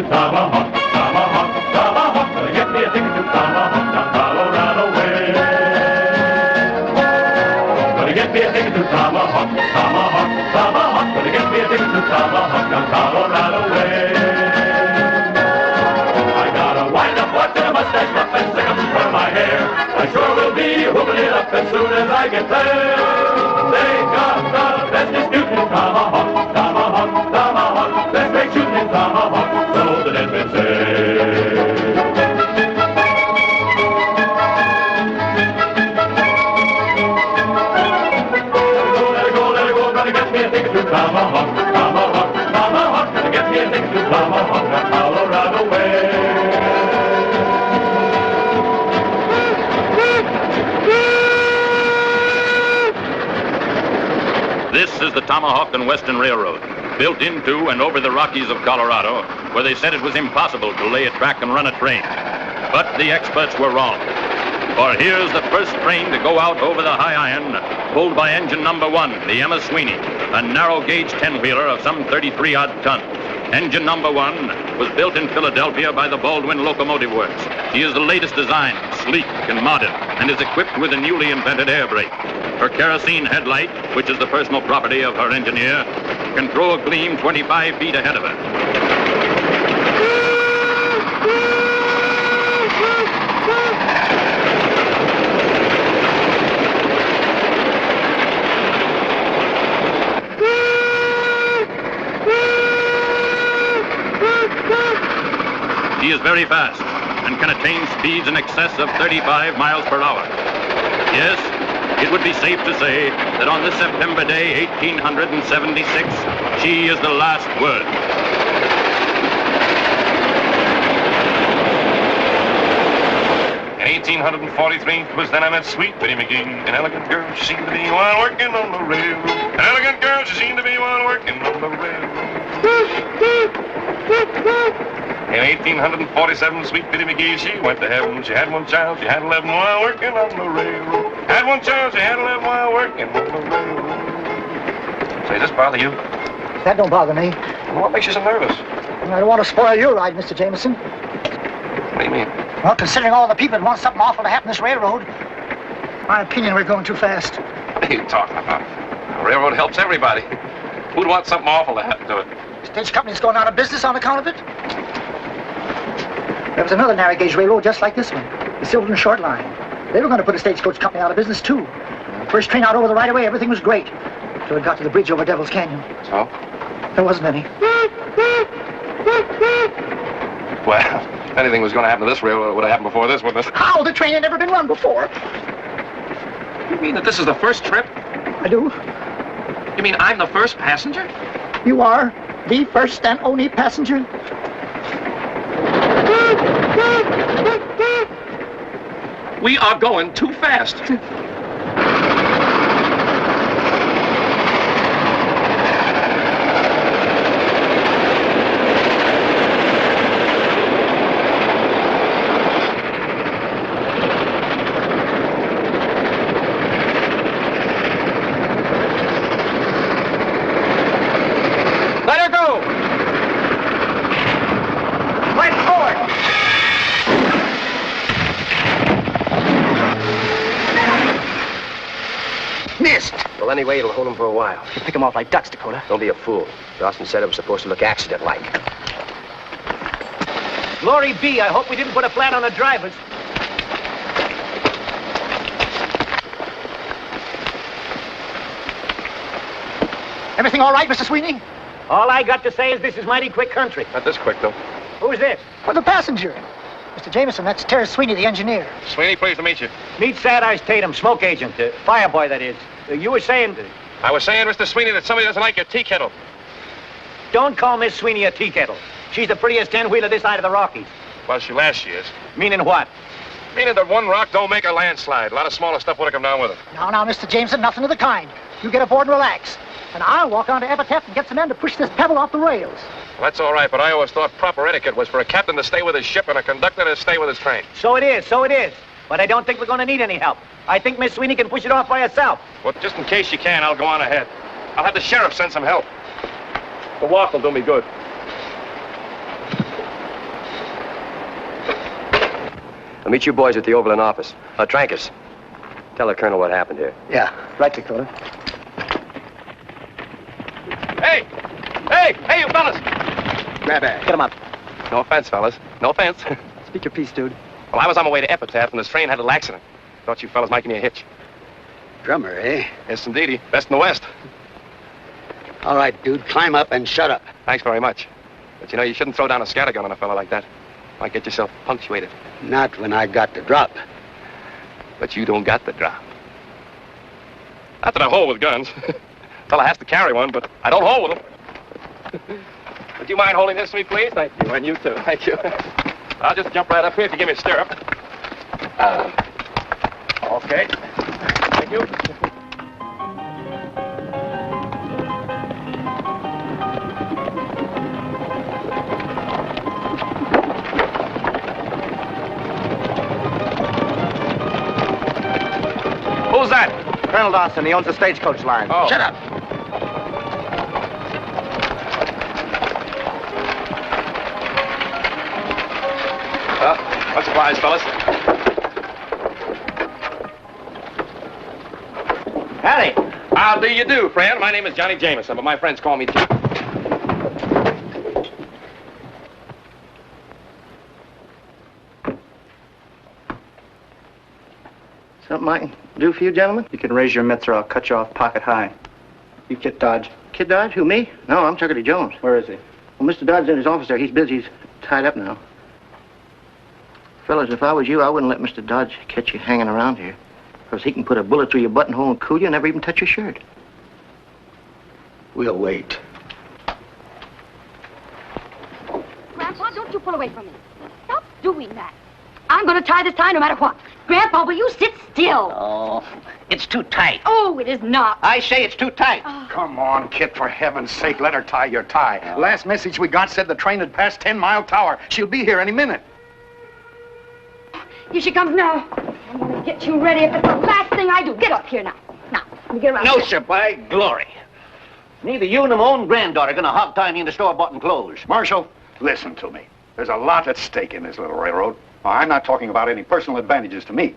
Tomahawk, Tomahawk, Tomahawk. Gonna get me a ticket to Tomahawk down Colorado way. Gonna get me a ticket to Tomahawk, Tomahawk, Tomahawk. Gonna get me a ticket to Tomahawk down Colorado way. I got a wind-up watch and a mustache rough and sick up for my hair. I sure will be whooping it up as soon as I get there. They got the best dispute in Tomahawk, Tomahawk, Tomahawk. Best straight shooting in Tomahawk, so the dead men say. Tomahawk, Tomahawk, Tomahawk, gonna get me a ticket to Tomahawk, down Colorado way. This is the Tomahawk and Western Railroad, built into and over the Rockies of Colorado, where they said it was impossible to lay a track and run a train. But the experts were wrong. For here's the first train to go out over the high iron, pulled by engine number 1, the Emma Sweeney, a narrow-gauge 10-wheeler of some 33-odd tons. Engine number 1 was built in Philadelphia by the Baldwin Locomotive Works. She is the latest design, sleek and modern, and is equipped with a newly invented air brake. Her kerosene headlight, which is the personal property of her engineer, can throw a gleam 25 feet ahead of her. She is very fast and can attain speeds in excess of 35 miles per hour. Yes, it would be safe to say that on this September day, 1876, she is the last word. In 1843 was then I met sweet Betty McGee, an elegant girl she seemed to be while working on the railroad. An elegant girl she seemed to be while working on the railroad. In 1847, sweet Betty McGee, she went to heaven. She had one child, she had 11 while working on the railroad. Had one child, she had 11 while working on the railroad. Say, does this bother you? That don't bother me. Well, what makes you so nervous? I don't want to spoil your ride, Mr. Jameson. What do you mean? Well, considering all the people that want something awful to happen this railroad, my opinion, we're going too fast. What are you talking about? The railroad helps everybody. Who'd want something awful to happen to it? Stage company's going out of business on account of it. There was another narrow gauge railroad just like this one, the Silverton Short Line. They were going to put a stagecoach company out of business, too. First train out over the right-of-way, everything was great. Till it got to the bridge over Devil's Canyon. So? There wasn't any. Well, if anything was going to happen to this railroad, it would have happened before this, wouldn't it? How? The train had never been run before. You mean that this is the first trip? I do. You mean I'm the first passenger? You are the first and only passenger. We are going too fast. Let her go! Right forward! Missed! Well, anyway, it'll hold them for a while. You pick them off like ducks, Dakota. Don't be a fool. Dawson said it was supposed to look accident-like. Glory be, I hope we didn't put a flat on the drivers. Everything all right, Mr. Sweeney? All I got to say is this is mighty quick country. Not this quick, though. Who's this? Well, the passenger. Mr. Jameson, that's Terrence Sweeney, the engineer. Sweeney, pleased to meet you. Meet Sad Eyes Tatum, smoke agent, fire boy, that is. You were saying... I was saying, Mr. Sweeney, that somebody doesn't like your tea kettle. Don't call Miss Sweeney a tea kettle. She's the prettiest 10-wheeler this side of the Rockies. Well, she is. Meaning what? Meaning that one rock don't make a landslide. A lot of smaller stuff would have come down with it. Now, Mr. Jameson, nothing of the kind. You get aboard and relax. And I'll walk on to Epitaph and get some men to push this pebble off the rails. Well, that's all right, but I always thought proper etiquette was for a captain to stay with his ship and a conductor to stay with his train. So it is. But I don't think we're going to need any help. I think Miss Sweeney can push it off by herself. Well, just in case she can, I'll go on ahead. I'll have the sheriff send some help. The walk will do me good. I'll meet you boys at the Overland office. Trankus, tell the colonel what happened here. Yeah, right, Dakota. Hey! Hey! Hey, you fellas! Grab bag. Get him up. No offense, fellas. No offense. Speak your piece, dude. Well, I was on my way to Epitaph, and this train had a little accident. Thought you fellas might give me a hitch. Drummer, eh? Yes, indeedy. Best in the West. All right, dude, climb up and shut up. Thanks very much. But you know, you shouldn't throw down a scattergun on a fella like that. Might get yourself punctuated. Not when I got the drop. But you don't got the drop. Not that I hold with guns. Fella has to carry one, but I don't hold with them. Would you mind holding this for me, please? Thank you, and you too. Thank you. I'll just jump right up here if you give me a stirrup. Okay. Thank you. Who's that? Colonel Dawson, he owns the stagecoach line. Oh. Shut up. Well, much obliged, fellas. Howdy. How do you do, friend? My name is Johnny Jameson, but my friends call me T. Something I can do for you, gentlemen? You can raise your mitts or I'll cut you off pocket high. You Kit Dodge. Kid Dodge? Who, me? No, I'm Tucker Jones. Where is he? Well, Mr. Dodge's in his office there. He's busy. He's tied up now. Fellas, if I was you, I wouldn't let Mr. Dodge catch you hanging around here. Because he can put a bullet through your buttonhole and cool you and never even touch your shirt. We'll wait. Grandpa, don't you pull away from me. Stop doing that. I'm going to tie this tie no matter what. Grandpa, will you sit still? Oh, it's too tight. Oh, it is not. I say it's too tight. Come on, Kit, for heaven's sake, let her tie your tie. Last message we got said the train had passed 10 Mile Tower. She'll be here any minute. Here she comes now. I'm going to get you ready if it's the last thing I do. Get up here now. Now, let me get around No, here. sir, by glory. Neither you nor my own granddaughter are going to hog tie me into store-bought clothes. Marshal, listen to me. There's a lot at stake in this little railroad. Now, I'm not talking about any personal advantages to me.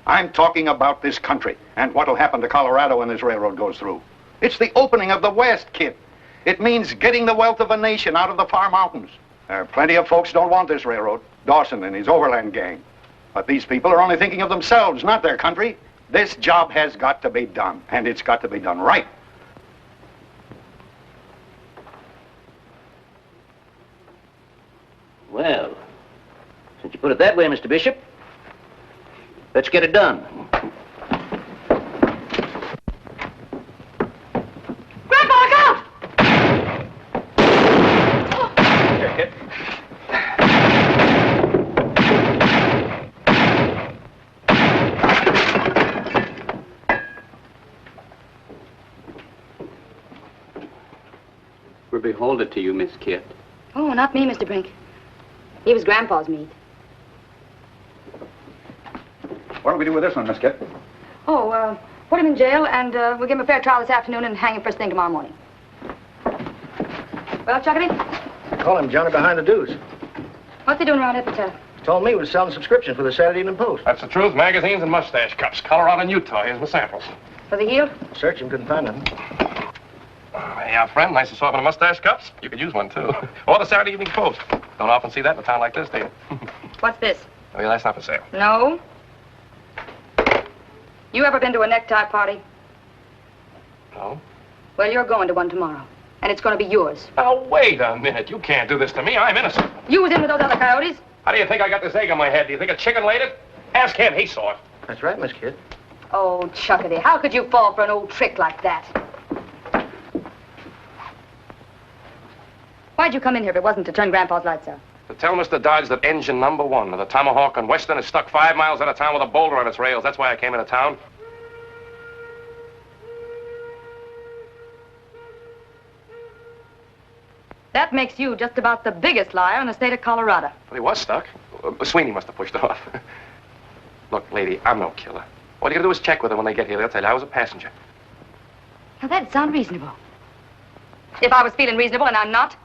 I'm talking about this country and what'll happen to Colorado when this railroad goes through. It's the opening of the West, Kit. It means getting the wealth of a nation out of the far mountains. There are plenty of folks who don't want this railroad. Dawson and his overland gang. But these people are only thinking of themselves, not their country. This job has got to be done, and it's got to be done right. Well, since you put it that way, Mr. Bishop, let's get it done. Grandpa, look out! Here, Kit. We're beholden to you, Miss Kit. Oh, not me, Mr. Brink. He was Grandpa's meat. What do we do with this one, Miss Kit? Oh, put him in jail, and we'll give him a fair trial this afternoon and hang him first thing tomorrow morning. Well, Chuckity, Call him Johnny Behind the Deuce. what's he doing around Epitaph? Told me he was selling subscriptions for the Saturday Evening Post. That's the truth. Magazines and mustache cups. Colorado and Utah. Here's my samples. Was he healed? Searched him, couldn't find him. Hey, friend, nice to soften the mustache cups. You could use one, too. Or the Saturday Evening Post. Don't often see that in a town like this, do you? What's this? Oh, yeah, that's not for sale. No. You ever been to a necktie party? No? Well, you're going to one tomorrow, and it's going to be yours. Now, wait a minute. You can't do this to me. I'm innocent. You was in with those other coyotes. How do you think I got this egg on my head? Do you think a chicken laid it? Ask him. He saw it. That's right, Miss Kit. Oh, Chuckity, how could you fall for an old trick like that? Why'd you come in here if it wasn't to turn Grandpa's lights out? To tell Mr. Dodge that engine number 1 of the Tomahawk and Western is stuck 5 miles out of town with a boulder on its rails. That's why I came into town. That makes you just about the biggest liar in the state of Colorado. But he was stuck. Sweeney must have pushed it off. Look, lady, I'm no killer. All you gotta do is check with them when they get here. They'll tell you I was a passenger. Now, that'd sound reasonable. If I was feeling reasonable, and I'm not,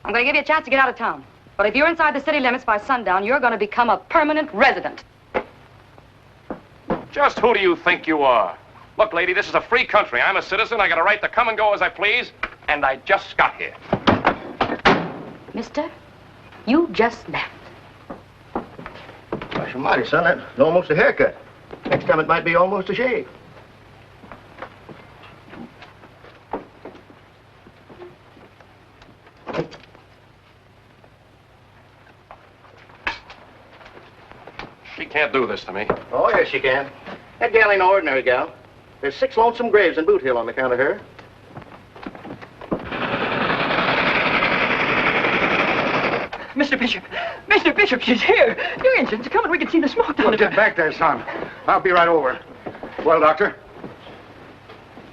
I'm going to give you a chance to get out of town. But if you're inside the city limits by sundown, you're going to become a permanent resident. Just who do you think you are? Look, lady, this is a free country. I'm a citizen. I got a right to come and go as I please, and I just got here. Mister, you just left. Gosh almighty, son, that's almost a haircut. Next time it might be almost a shave. She can't do this to me. Oh, yes, she can. That gal ain't no ordinary gal. There's 6 lonesome graves in Boot Hill on account of her. Mr. Bishop! Mr. Bishop, she's here! Your engine's coming. We can see the smoke down Well, get back there, son. I'll be right over. Well, Doctor?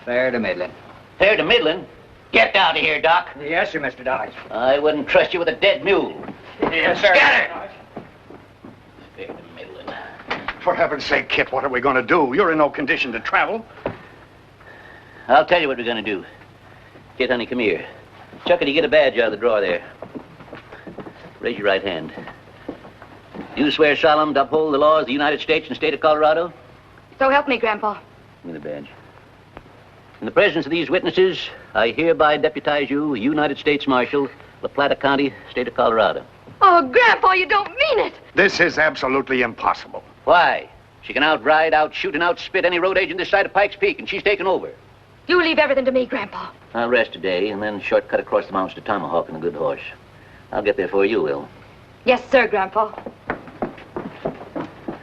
Fair to middling. Fair to middling? Get out of here, Doc. Yes, sir, Mr. Dodge. I wouldn't trust you with a dead mule. Yes, sir. Scatter! Fair to middling. For heaven's sake, Kit, what are we going to do? You're in no condition to travel. I'll tell you what we're going to do. Kid, honey, come here. Chuckity, get a badge out of the drawer there. Raise your right hand. Do you swear solemn to uphold the laws of the United States and state of Colorado? So help me, Grandpa. Give me the badge. In the presence of these witnesses, I hereby deputize you, United States Marshal, La Plata County, state of Colorado. Oh, Grandpa, you don't mean it. This is absolutely impossible. Why? She can outride, outshoot, and outspit any road agent this side of Pikes Peak, and she's taken over. You leave everything to me, Grandpa. I'll rest today, and then shortcut across the mountains to Tomahawk on a good horse. I'll get there for you, Will. Yes, sir, Grandpa.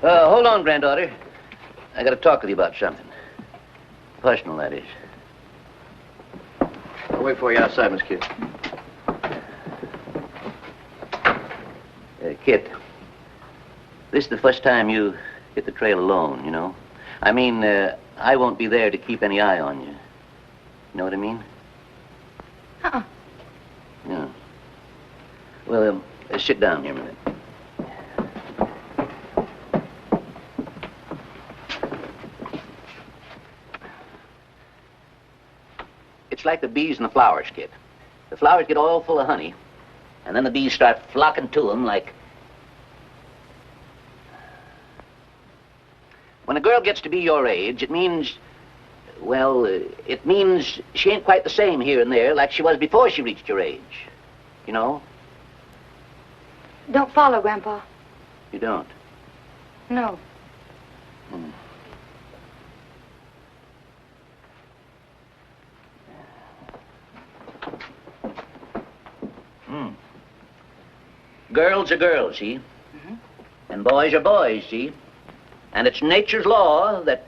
Hold on, granddaughter. I got to talk with you about something. Personal, that is. I'll wait for you outside, Miss Kit. Kit, this is the first time you hit the trail alone, you know? I mean, I won't be there to keep any eye on you. You know what I mean? Uh-uh. Yeah. Well, sit down here a minute. It's like the bees and the flowers, Kid. The flowers get all full of honey, and then the bees start flocking to them like... When a girl gets to be your age, it means... Well, it means she ain't quite the same here and there like she was before she reached your age. You know? Don't follow, Grandpa. You don't? No. Girls are girls, see? And boys are boys, see? And it's nature's law that...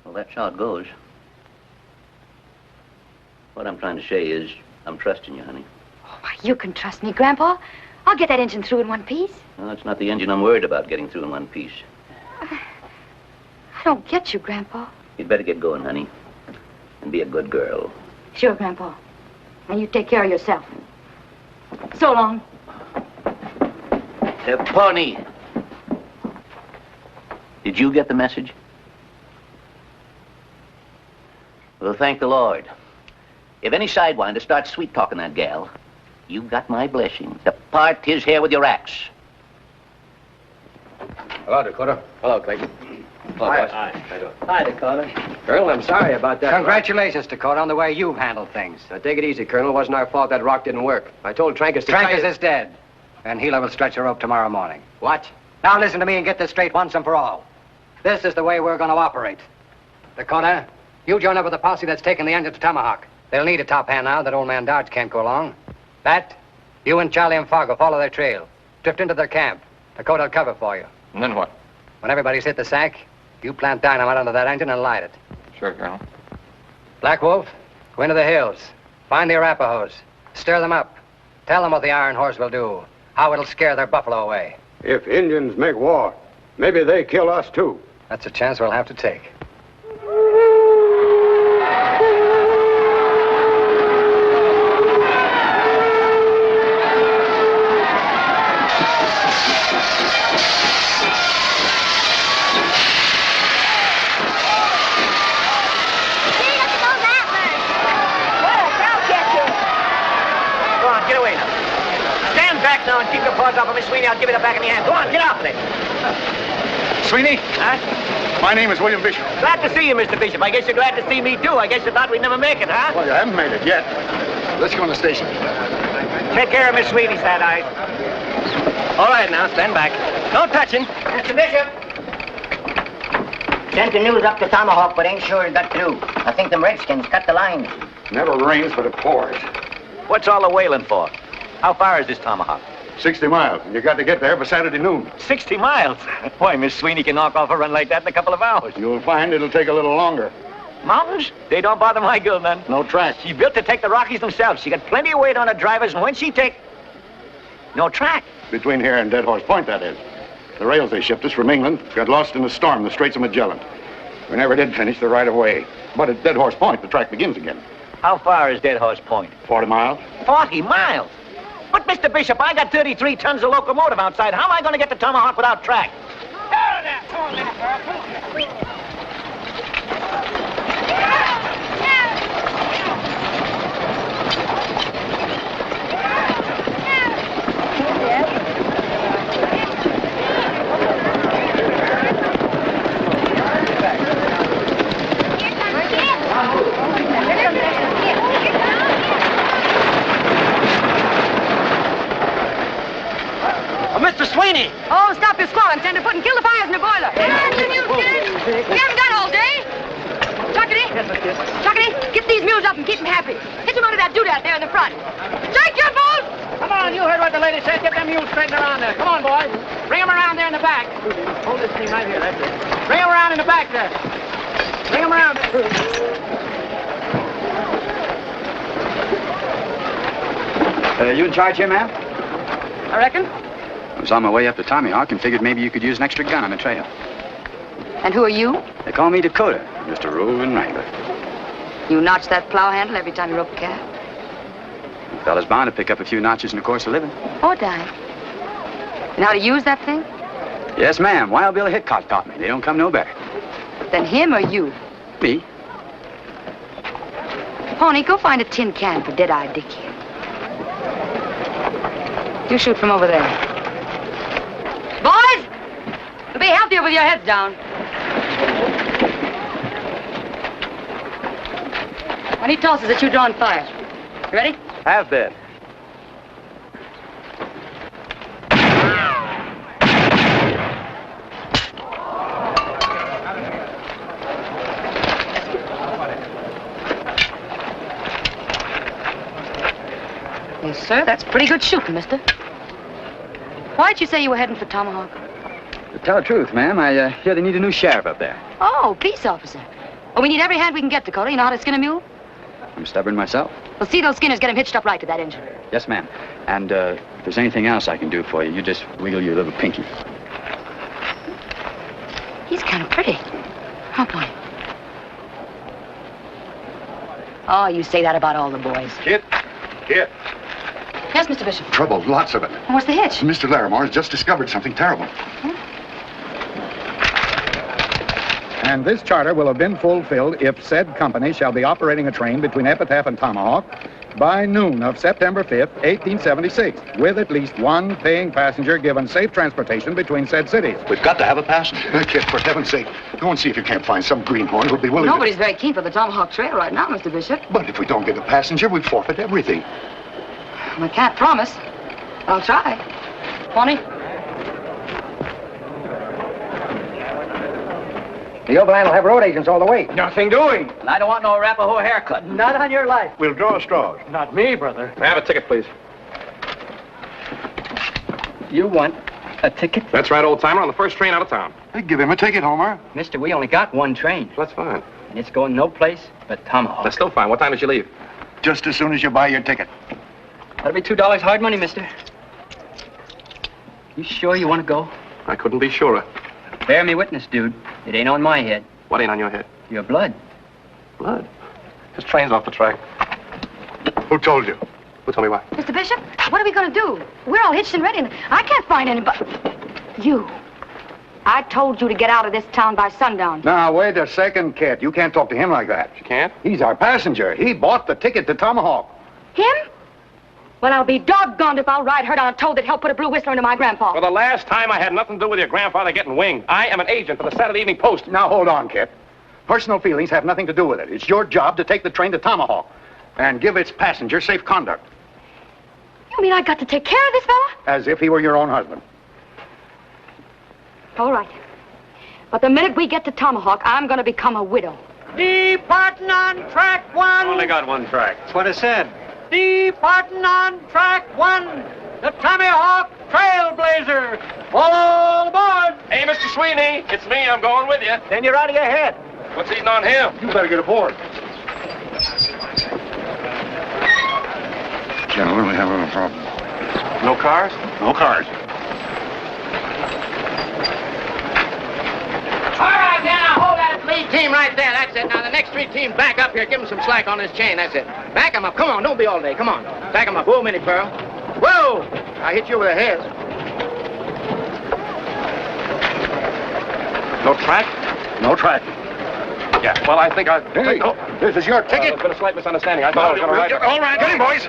Well, that's how it goes. What I'm trying to say is, I'm trusting you, honey. Oh, why, you can trust me, Grandpa. I'll get that engine through in one piece. Well, it's not the engine I'm worried about getting through in one piece. I don't get you, Grandpa. You'd better get going, honey. And be a good girl. Sure, Grandpa. And you take care of yourself. So long. Pony. Did you get the message? Well, thank the Lord. If any sidewinder starts sweet-talking that gal, you got my blessing to part his hair with your axe. Hello, Dakota. Hello, Clayton. Hello, Hi. boss. Hi. Hi, Dakota. Colonel, I'm sorry about that. Congratulations, Dakota, on the way you've handled things. Now, take it easy, Colonel. It wasn't our fault that rock didn't work. I told Trankus to... Trankus is dead. And Healer will stretch a rope tomorrow morning. What? Now listen to me and get this straight once and for all. This is the way we're going to operate. Dakota, you join up with the posse that's taking the engine to Tomahawk. They'll need a top hand now that old man Dodge can't go along. Bat, you and Charlie and Fargo follow their trail. Drift into their camp. Dakota will cover for you. And then what? When everybody's hit the sack, you plant dynamite under that engine and light it. Sure, Colonel. Black Wolf, go into the hills. Find the Arapahoes. Stir them up. Tell them what the Iron Horse will do. How it'll scare their buffalo away. If Indians make war, maybe they kill us too. That's a chance we'll have to take. back now and keep your paws off of Miss Sweeney. I'll give you the back of your hand. Go on, get off there. Sweeney? Huh? My name is William Bishop. Glad to see you, Mr. Bishop. I guess you're glad to see me, too. I guess you thought we'd never make it, huh? Well, you haven't made it yet. Let's go in the station. Take care of Miss Sweeney, Sad Eyes. All right, now, stand back. No touching. Mr. Bishop. Sent the news up to Tomahawk, but ain't sure it got through. I think them Redskins cut the lines. Never rains, but it pours. What's all the wailing for? How far is this Tomahawk? 60 miles. You got to get there by Saturday noon. 60 miles? Why, Miss Sweeney can knock off a run like that in a couple of hours. You'll find it'll take a little longer. Mountains? They don't bother my girl none. No track. She's built to take the Rockies themselves. She got plenty of weight on her drivers, and when she take... No track. Between here and Dead Horse Point, that is. The rails they shipped us from England got lost in a storm in the Straits of Magellan. We never did finish the right of way. But at Dead Horse Point, the track begins again. How far is Dead Horse Point? 40 miles. 40 miles? But, Mr. Bishop, I got 33 tons of locomotive outside. How am I going to get to Tomahawk without track? Mr. Sweeney! Oh, stop your squalling, Tenderfoot, and kill the fires in the boiler. We haven't done all day. Chuckity. Yes, Miss Kiss. Chuckity, get these mules up and keep them happy. Hit them under that doodad there in the front. Shake your boat! Come on, you heard what the lady said. Get them mules straightened around there. Come on, boys. Bring them around there in the back. Hold this thing right here, that's it. Bring them around in the back there. Bring them around. You in charge here, ma'am? I reckon. I was on my way up to Tomahawk and figured maybe you could use an extra gun on the trail. And who are you? They call me Dakota, Mr. Roving Wrangler. You notch that plow handle every time you rope a calf? A fella's bound to pick up a few notches in the course of living. Or die. You know how to use that thing? Yes, ma'am. Wild Bill Hickok taught me. They don't come no better. Then him or you? Me? Pony, go find a tin can for Dead-Eyed Dick here. You shoot from over there. Boys! You'll be healthier with your heads down. When he tosses it, you draw and fire. You ready? Have been. Yes, sir. That's pretty good shooting, mister. Why'd you say you were heading for Tomahawk? To tell the truth, ma'am, I hear they need a new sheriff up there. Oh, peace officer. Well, we need every hand we can get, Dakota. You know how to skin a mule? I'm stubborn myself. Well, see those skinners get him hitched up right to that engine. Yes, ma'am. And if there's anything else I can do for you, you just wiggle your little pinky. He's kind of pretty. Huh, Pony? Oh, you say that about all the boys. Kit. Yes, Mr. Bishop. Trouble, lots of it. Well, what's the hitch? Mr. Larimer's just discovered something terrible. And this charter will have been fulfilled if said company shall be operating a train between Epitaph and Tomahawk by noon of September 5th, 1876, with at least one paying passenger given safe transportation between said cities. We've got to have a passenger. Kit, for heaven's sake, go and see if you can't find some greenhorn who'll be willing Nobody's very keen for the Tomahawk Trail right now, Mr. Bishop. But if we don't get a passenger, we forfeit everything. I can't promise. I'll try. Pony? The overland will have road agents all the way. Nothing doing. And I don't want no Arapaho haircut. Not on your life. We'll draw straws. Not me, brother. May I have a ticket, please? You want a ticket? That's right, old timer, on the first train out of town. Hey, give him a ticket, Homer. Mister, we only got one train. That's fine. And it's going no place but Tomahawk. That's still fine. What time did you leave? Just as soon as you buy your ticket. That'll be $2 hard money, mister. You sure you want to go? I couldn't be surer. Bear me witness, dude. It ain't on my head. What ain't on your head? Your blood. Blood? This train's off the track. Who told you? Who told me why? Mr. Bishop, what are we going to do? We're all hitched and ready, and I can't find anybody. You. I told you to get out of this town by sundown. Now, wait a second, Kit. You can't talk to him like that. You can't? He's our passenger. He bought the ticket to Tomahawk. Him? Well, I'll be doggone if I'll ride herd on a toad that helped put a blue whistler into my grandpa. For the last time, I had nothing to do with your grandfather getting winged. I am an agent for the Saturday Evening Post. Now, hold on, Kit. Personal feelings have nothing to do with it. It's your job to take the train to Tomahawk and give its passenger safe conduct. You mean I got to take care of this fella? As if he were your own husband. All right. But the minute we get to Tomahawk, I'm going to become a widow. Departing on track 1. Only got one track. That's what I said. Departing on track 1. The Tomahawk Trailblazer. All aboard. Hey, Mr. Sweeney, it's me. I'm going with you. Then you're out of your head. What's eating on him? You better get aboard. Gentlemen, we have a problem. No cars? No cars. All right, now, hold that lead team right there. That's it. Now, the next 3 teams back up here. Give them some slack on this chain. That's it. Back them up. Come on, don't be all day. Come on. Back them up. Whoa, Minnie Pearl. Whoa! I hit you with a head. No track? No track. Yeah, well, I think I... Hey, this is your ticket. There's been a slight misunderstanding. I thought I was going to ride... All right, get him, boys.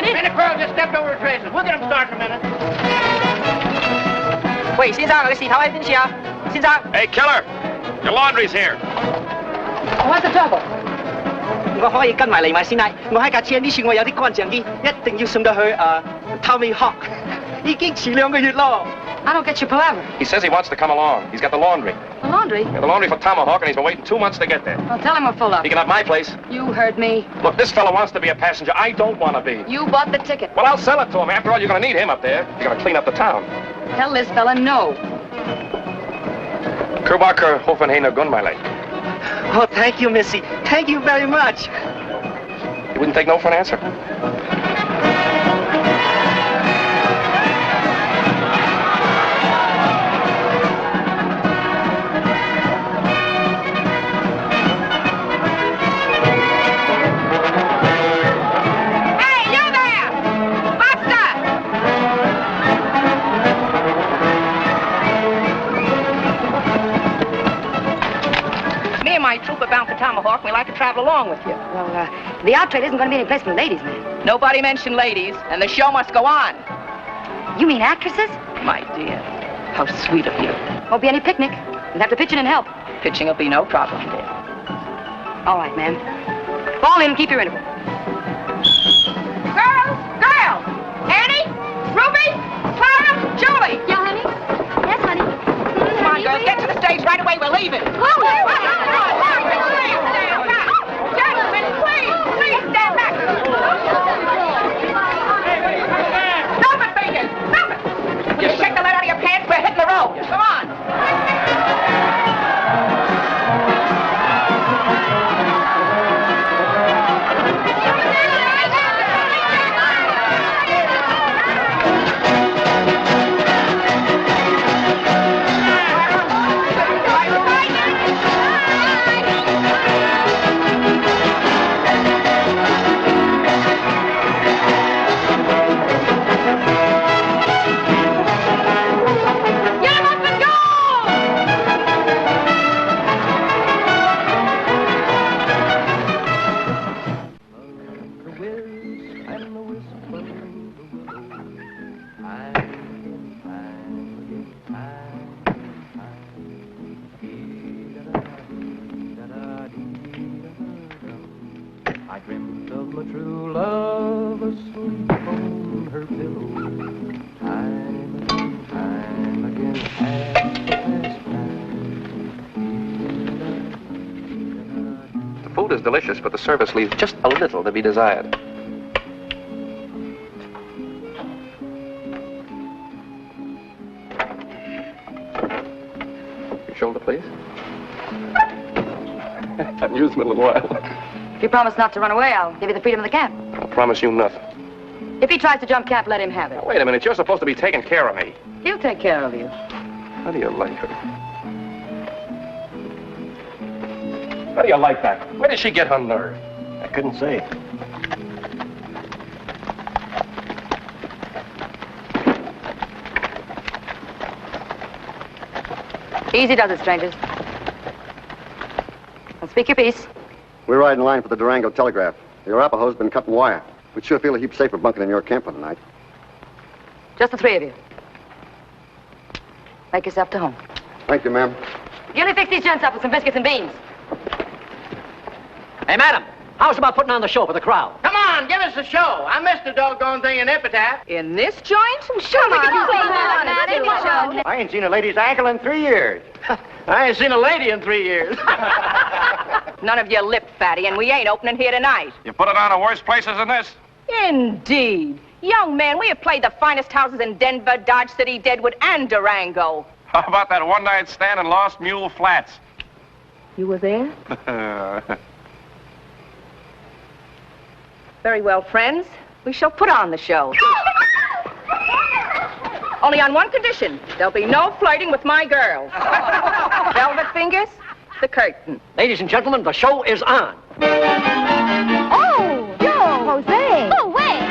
Minnie Pearl just stepped over the traces. We'll get them started in a minute. 喂，先生，我嘅事頭喺邊處啊？先生。 Hey, Killer! Your laundry's here. What's the trouble? 我可以跟埋嚟埋先啦。我喺架車呢處，我有啲乾淨啲，一定要送到去Tomahawk。已經遲2個月咯。I don't get your palaver. He says he wants to come along. He's got the laundry. The laundry? Yeah, the laundry for Tomahawk, and he's been waiting 2 months to get there. Well, tell him we're full up. He can have my place. You heard me. Look, this fella wants to be a passenger. I don't want to be. You bought the ticket. Well, I'll sell it to him. After all, you're going to need him up there. You're going to clean up the town. Tell this fella no. Kerbacher Hoffenheiner Gunmeile. Oh, thank you, Missy. Thank you very much. You wouldn't take no for an answer? My troop are bound for Tomahawk. We'd like to travel along with you. Well, the outtrade isn't going to be any place for ladies, man. Nobody mentioned ladies, and the show must go on. You mean actresses? My dear, how sweet of you. Won't be any picnic. You'll have to pitch in and help. Pitching will be no problem, dear. All right, ma'am. Fall in and keep your interval. Girls! Annie? Ruby? Clara? Julie? Yeah, honey? Yes, honey. Come on, girls, get to the stage right away. We're leaving. Gentlemen, please stand back. Stop it, Bacon! Stop it! You shake the lead out of your pants. We're hitting the road. Come on. The food is delicious, but the service leaves just a little to be desired. Your shoulder, please. I've used it a little while. If you promise not to run away, I'll give you the freedom of the camp. I promise you nothing. If he tries to jump camp, let him have it. Now, wait a minute. You're supposed to be taking care of me. He'll take care of you. How do you like her? How do you like that? Where did she get her nerve? I couldn't say. Easy does it, strangers. Now speak your piece. We're riding line for the Durango telegraph. The Arapahoe's been cutting wire. We'd sure feel a heap safer bunking in your camp for the night. Just the three of you. Make yourself to home. Thank you, ma'am. Gilly, fix these gents up with some biscuits and beans. Hey, madam, how's about putting on the show for the crowd? Come on, give us a show. I missed the doggone thing in Epitaph. In this joint? Sure, I ain't seen a lady's ankle in 3 years. I ain't seen a lady in 3 years. None of you lip fatty, and we ain't opening here tonight. You put it on in worse places than this? Indeed. Young man, we have played the finest houses in Denver, Dodge City, Deadwood, and Durango. How about that one-night stand in Lost Mule Flats? You were there? Very well, friends. We shall put on the show. Only on one condition. There'll be no flirting with my girls. Velvet fingers, the curtain. Ladies and gentlemen, the show is on. Oh, Joe! Jose! Oh, wait!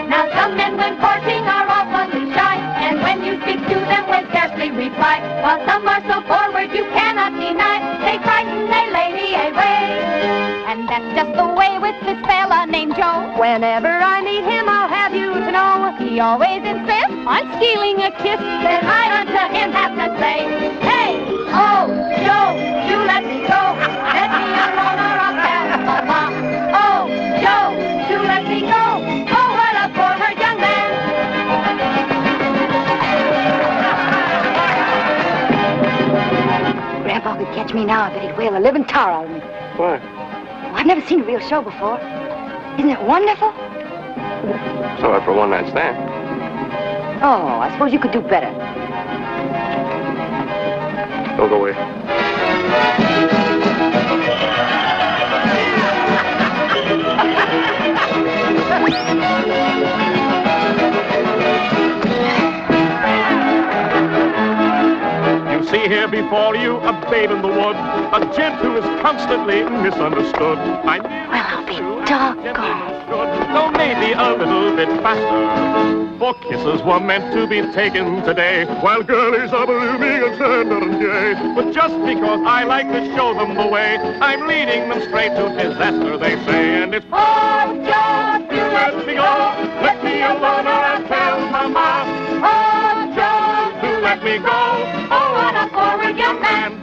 Now some men when courting are awfully shy, and when you speak to them will scarcely reply, while some are so forward you cannot deny, they frighten a lady away. And that's just the way with this fella named Joe. Whenever I meet him, I'll have you to know, he always insists on stealing a kiss. Then I unto him have to say, hey, oh, Joe, you let me go. Let me alone or I'll tell Mama. Oh, Joe, you let me go. Oh, what a forward young man. Grandpa could catch me now, I bet he'd whale a living tar out of me. Why? Oh, I've never seen a real show before. Isn't it wonderful? So for a one-night stand. Oh, I suppose you could do better. Don't go away. You see here before you a babe in the wood, a gent who is constantly misunderstood. Well, I'll be doggone. Though maybe a little bit faster. For kisses were meant to be taken today, while girlies are blooming and tender and gay. But just because I like to show them the way, I'm leading them straight to disaster, they say. And it's, oh, Joe, you let me go, let me alone or I'll tell Mama. Oh, Joe, you let me go. Oh, what a forward young man.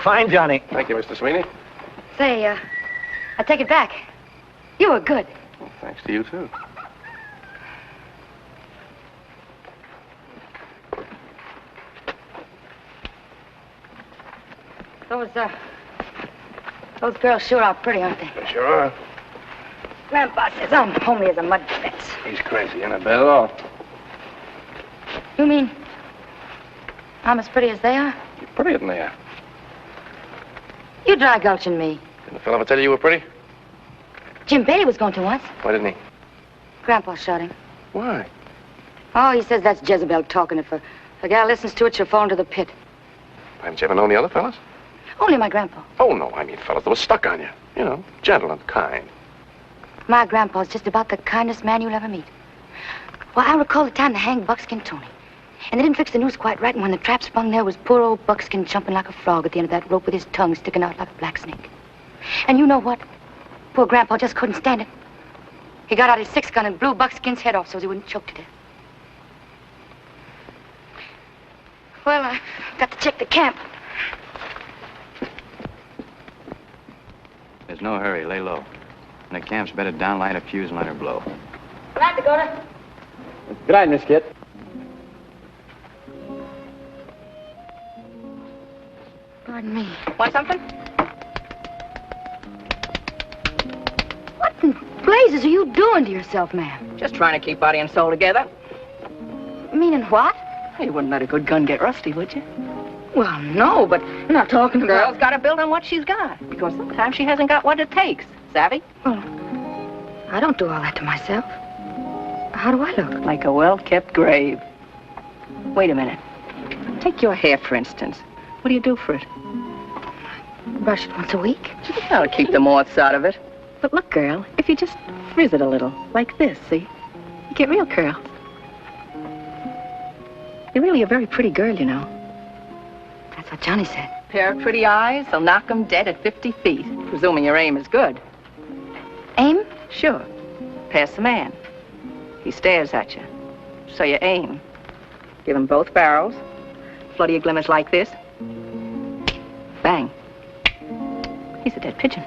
Fine, Johnny. Thank you, Mr. Sweeney. Say, I take it back. You were good. Well, thanks to you, too. Those girls sure are pretty, aren't they? They sure are. Grandpa says I'm homely as a mud fence. He's crazy, ain't a bad at all. You mean I'm as pretty as they are. You're prettier than they are. You dry gulching me. Didn't the fellow ever tell you were pretty? Jim Bailey was going to once. Why didn't he? Grandpa shot him. Why? Oh, he says that's Jezebel talking. If a gal listens to it, she'll fall into the pit. Haven't you ever known the other fellas? Only my grandpa. Oh, no, I mean fellas that were stuck on you. You know, gentle and kind. My grandpa's just about the kindest man you'll ever meet. Well, I recall the time they hanged Buckskin Tony. And they didn't fix the noose quite right, and when the trap sprung, there was poor old Buckskin jumping like a frog at the end of that rope with his tongue sticking out like a black snake. And you know what? Poor Grandpa just couldn't stand it. He got out his 6-gun and blew Buckskin's head off so he wouldn't choke to death. Well, I got to check the camp. There's no hurry. Lay low. When the camp's bedded down, light a fuse and let her blow. Good night, Dakota. Good night, Miss Kit. Pardon me. Want something? What in blazes are you doing to yourself, ma'am? Just trying to keep body and soul together. Meaning what? You wouldn't let a good gun get rusty, would you? Well, no, but I'm not talking about... Girl's got to build on what she's got, because sometimes she hasn't got what it takes. Savvy? Well, I don't do all that to myself. How do I look? Like a well-kept grave. Wait a minute. Take your hair, for instance. What do you do for it? Brush it once a week. That'll keep the moths out of it. But look, girl, if you just frizz it a little, like this, see? You get real curls. You're really a very pretty girl, you know. That's what Johnny said. Pair of pretty eyes, they'll knock 'em dead at 50 feet, presuming your aim is good. Aim? Sure. Pass the man. He stares at you. So you aim. Give him both barrels. Flood your glimmers like this. Bang. He's a dead pigeon.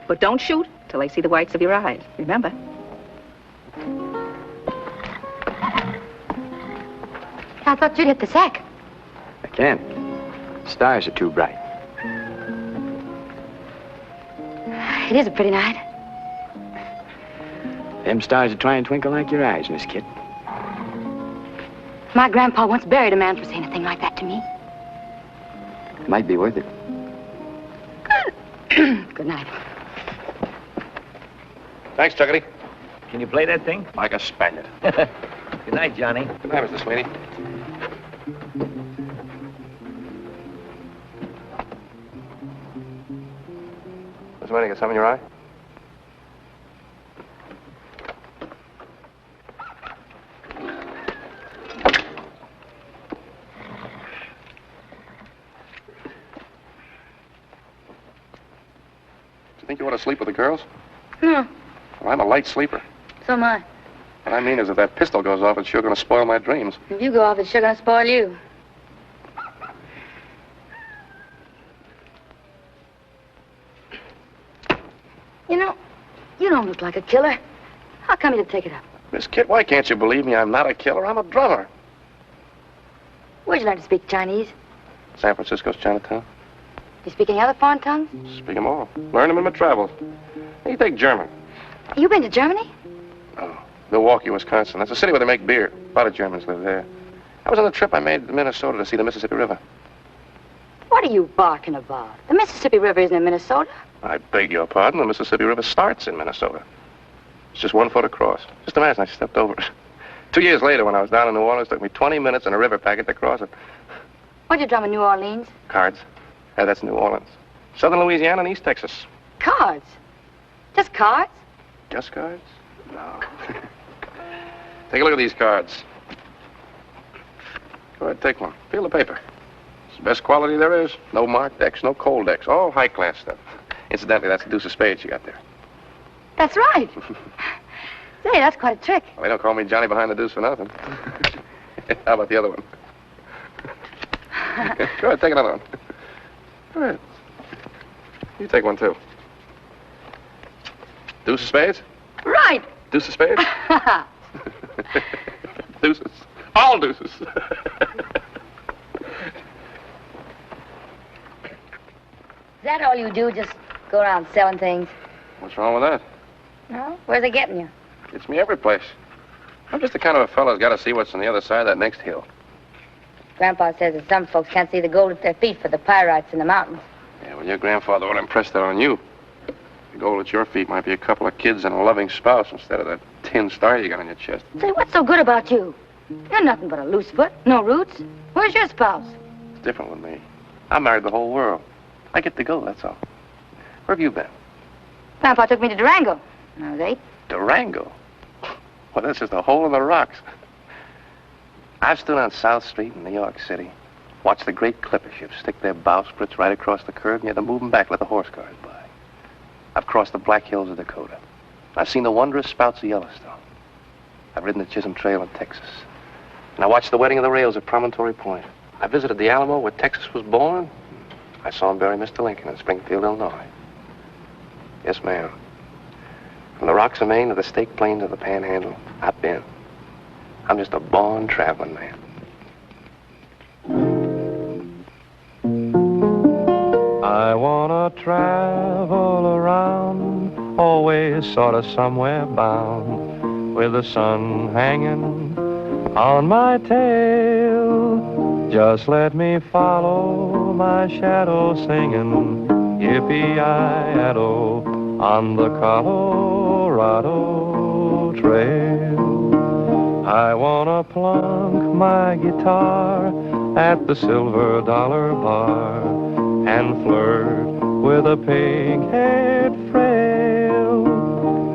But don't shoot till they see the whites of your eyes. Remember? I thought you'd hit the sack. I can't. Stars are too bright. It is a pretty night. Them stars are trying to twinkle like your eyes, Miss Kit. My grandpa once buried a man for saying a thing like that to me. Might be worth it. Good night. Thanks, Chuckity. Can you play that thing? Like a Spaniard. Good night, Johnny. Good night, Mr. Sweeney. What's the matter? You got something in your eye? Do you think you want to sleep with the girls? No, Well, I'm a light sleeper. so am I. What I mean is if that pistol goes off, it's sure going to spoil my dreams. If you go off, it's sure gonna spoil you. You know, you don't look like a killer. How come you didn't take it up? Miss Kit, why can't you believe me? I'm not a killer. I'm a drummer. Where'd you learn to speak Chinese? San Francisco's Chinatown. You speak any other foreign tongues? Speak 'em all. Learn them in my travels. Hey, you take German. You been to Germany? Milwaukee, Wisconsin. That's a city where they make beer. A lot of Germans live there. I was on a trip I made to Minnesota to see the Mississippi River. What are you barking about? The Mississippi River isn't in Minnesota. I beg your pardon. The Mississippi River starts in Minnesota. It's just 1 foot across. Just imagine I stepped over it. 2 years later, when I was down in New Orleans, it took me 20 minutes in a river packet to cross it. What'd you drum in New Orleans? Cards. Yeah, that's New Orleans. Southern Louisiana and East Texas. Cards. Just cards? Just cards? No. Take a look at these cards. Go ahead, take one. Feel the paper. It's the best quality there is. No marked decks, no cold decks. All high-class stuff. Incidentally, that's the deuce of spades you got there. That's right. Say, that's quite a trick. Well, they don't call me Johnny behind the deuce for nothing. How about the other one? Go ahead, take another one. Go ahead. You take one, too. Deuce of spades? Right. Deuce of spades? Deuces. All deuces. Is that all you do, just go around selling things? What's wrong with that? No? Where's they getting you? Gets me every place. I'm just the kind of a fellow who's got to see what's on the other side of that next hill. Grandpa says that some folks can't see the gold at their feet for the pyrites in the mountains. Yeah, well, your grandfather would impress that on you. The gold at your feet might be a couple of kids and a loving spouse instead of that tin star you got on your chest. Say, what's so good about you? You're nothing but a loose foot, no roots. Where's your spouse? It's different with me. I married the whole world. I get to go, that's all. Where have you been? Grandpa took me to Durango when I was 8. Durango? Well, that's just a hole in the rocks. I've stood on South Street in New York City, watched the great clipper ships stick their bowsprits right across the curb, and you had to move them back, let the horse cars by. I've crossed the Black Hills of Dakota. I've seen the wondrous spouts of Yellowstone. I've ridden the Chisholm Trail in Texas. And I watched the wedding of the rails at Promontory Point. I visited the Alamo where Texas was born. I saw him bury Mr. Lincoln in Springfield, Illinois. Yes, ma'am. From the rocks of Maine to the Stake Plains of the Panhandle, I've been. I'm just a born traveling man. I wanna travel around, always sort of somewhere bound, with the sun hanging on my tail. Just let me follow my shadow singing, yippee-yi-yado, on the Colorado Trail. I wanna plunk my guitar at the Silver Dollar Bar and flirt with a pig-head frail.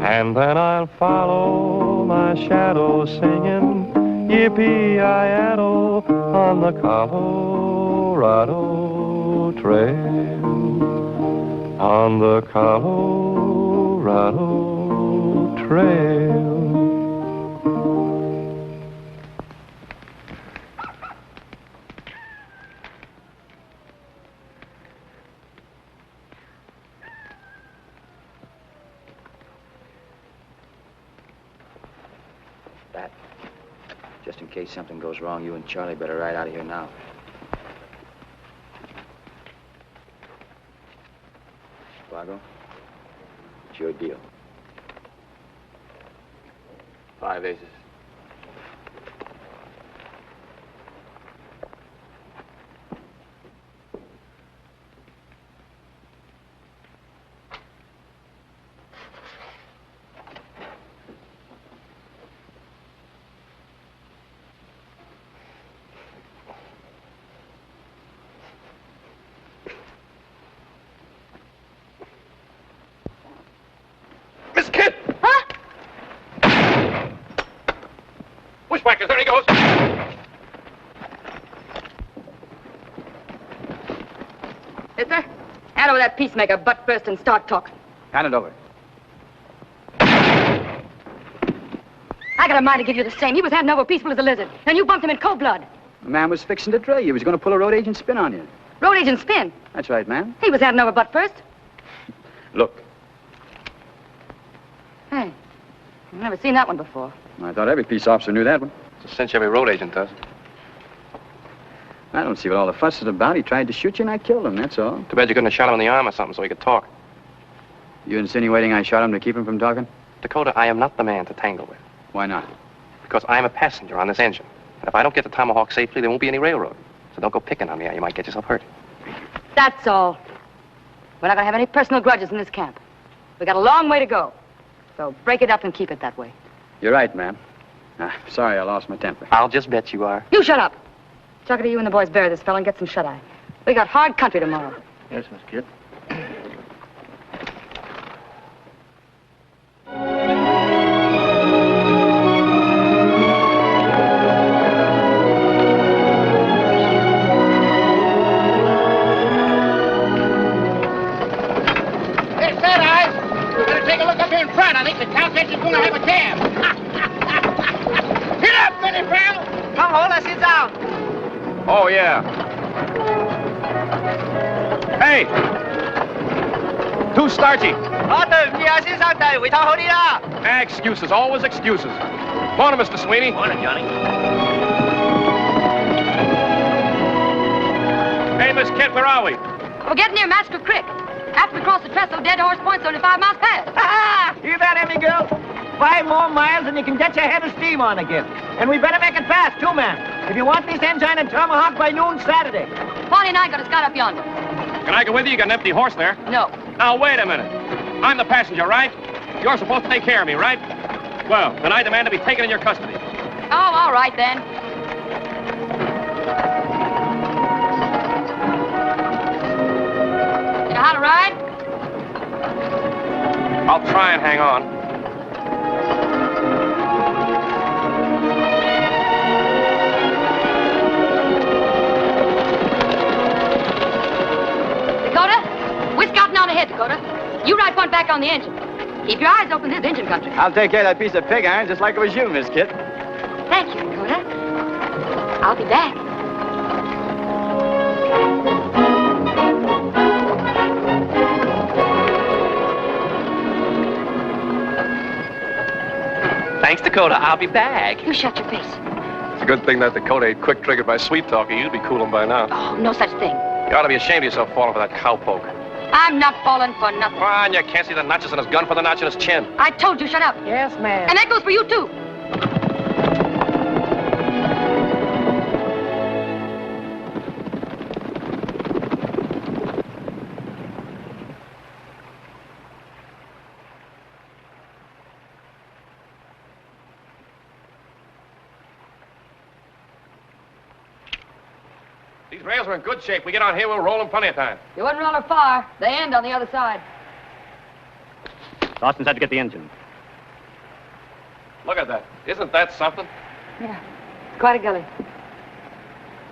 And then I'll follow my shadow singing, yippee-yi-yado, on the Colorado Trail. On the Colorado Trail. That. Just in case something goes wrong, you and Charlie better ride out of here now. Fargo, it's your deal. 5 aces. Miss Kid! Huh? Bushwhackers, there he goes. Yes, sir. Hand over that peacemaker, butt first, and start talking. Hand it over. I got a mind to give you the same. He was handing over peaceful as a lizard, and you bumped him in cold blood. The man was fixing to drill you. He was going to pull a road agent spin on you. Road agent spin. That's right, man. He was handing over butt first. Look, Hey, I've never seen that one before. I thought every peace officer knew that one. It's a cinch every road agent does. I don't see what all the fuss is about. He tried to shoot you and I killed him, that's all. Too bad you couldn't have shot him in the arm or something so he could talk. You insinuating I shot him to keep him from talking? Dakota, I am not the man to tangle with. Why not? Because I'm a passenger on this engine. And if I don't get the Tomahawk safely, there won't be any railroad. So don't go picking on me or you might get yourself hurt. That's all. We're not going to have any personal grudges in this camp. We got a long way to go. So break it up and keep it that way. You're right, ma'am. Sorry I lost my temper. I'll just bet you are. You shut up. Chuck it to you and the boys bury this fellow and get some shut-eye. We got hard country tomorrow. Yes, Miss Kid. Hey, Fat Eyes, better take a look up here in front. I think the cowcatch is going to have a cab. Get up, Minnie Brown. Come on, let's sit down. Oh, yeah. Hey! Too starchy. Excuses, always excuses. Morning, Mr. Sweeney. Morning, Johnny. Hey, Miss Kid, where are we? We're getting near Massacre Creek. After we cross the trestle, Dead Horse Point, 35 miles past. You bet, Emmy girl? 5 more miles and you can get your head of steam on again. And we better make it fast, too, man. If you want this engine in Tomahawk by noon Saturday. Bonnie and I got a scout up yonder. Can I go with you? You got an empty horse there. No. Now, wait a minute. I'm the passenger, right? You're supposed to take care of me, right? Well, then I demand to be taken in your custody. Oh, all right, then. You know how to ride? I'll try and hang on. Dakota, we're scouting out ahead, Dakota. You ride front back on the engine. Keep your eyes open. This is engine country. I'll take care of that piece of pig iron just like it was you, Miss Kit. Thank you, Dakota. I'll be back. Thanks, Dakota. I'll be back. You shut your face. It's a good thing that Dakota ain't quick-triggered by sweet-talking. You'd be cooling by now. Oh, no such thing. You ought to be ashamed of yourself falling for that cowpoke. I'm not falling for nothing. Come on, you can't see the notches in his gun for the notch in his chin. I told you, shut up. Yes, ma'am. And that goes for you, too. These rails are in good shape. We get on here, we'll roll them plenty of time. You wouldn't roll her far. They end on the other side. Austin's had to get the engine. Look at that. Isn't that something? Yeah, it's quite a gully.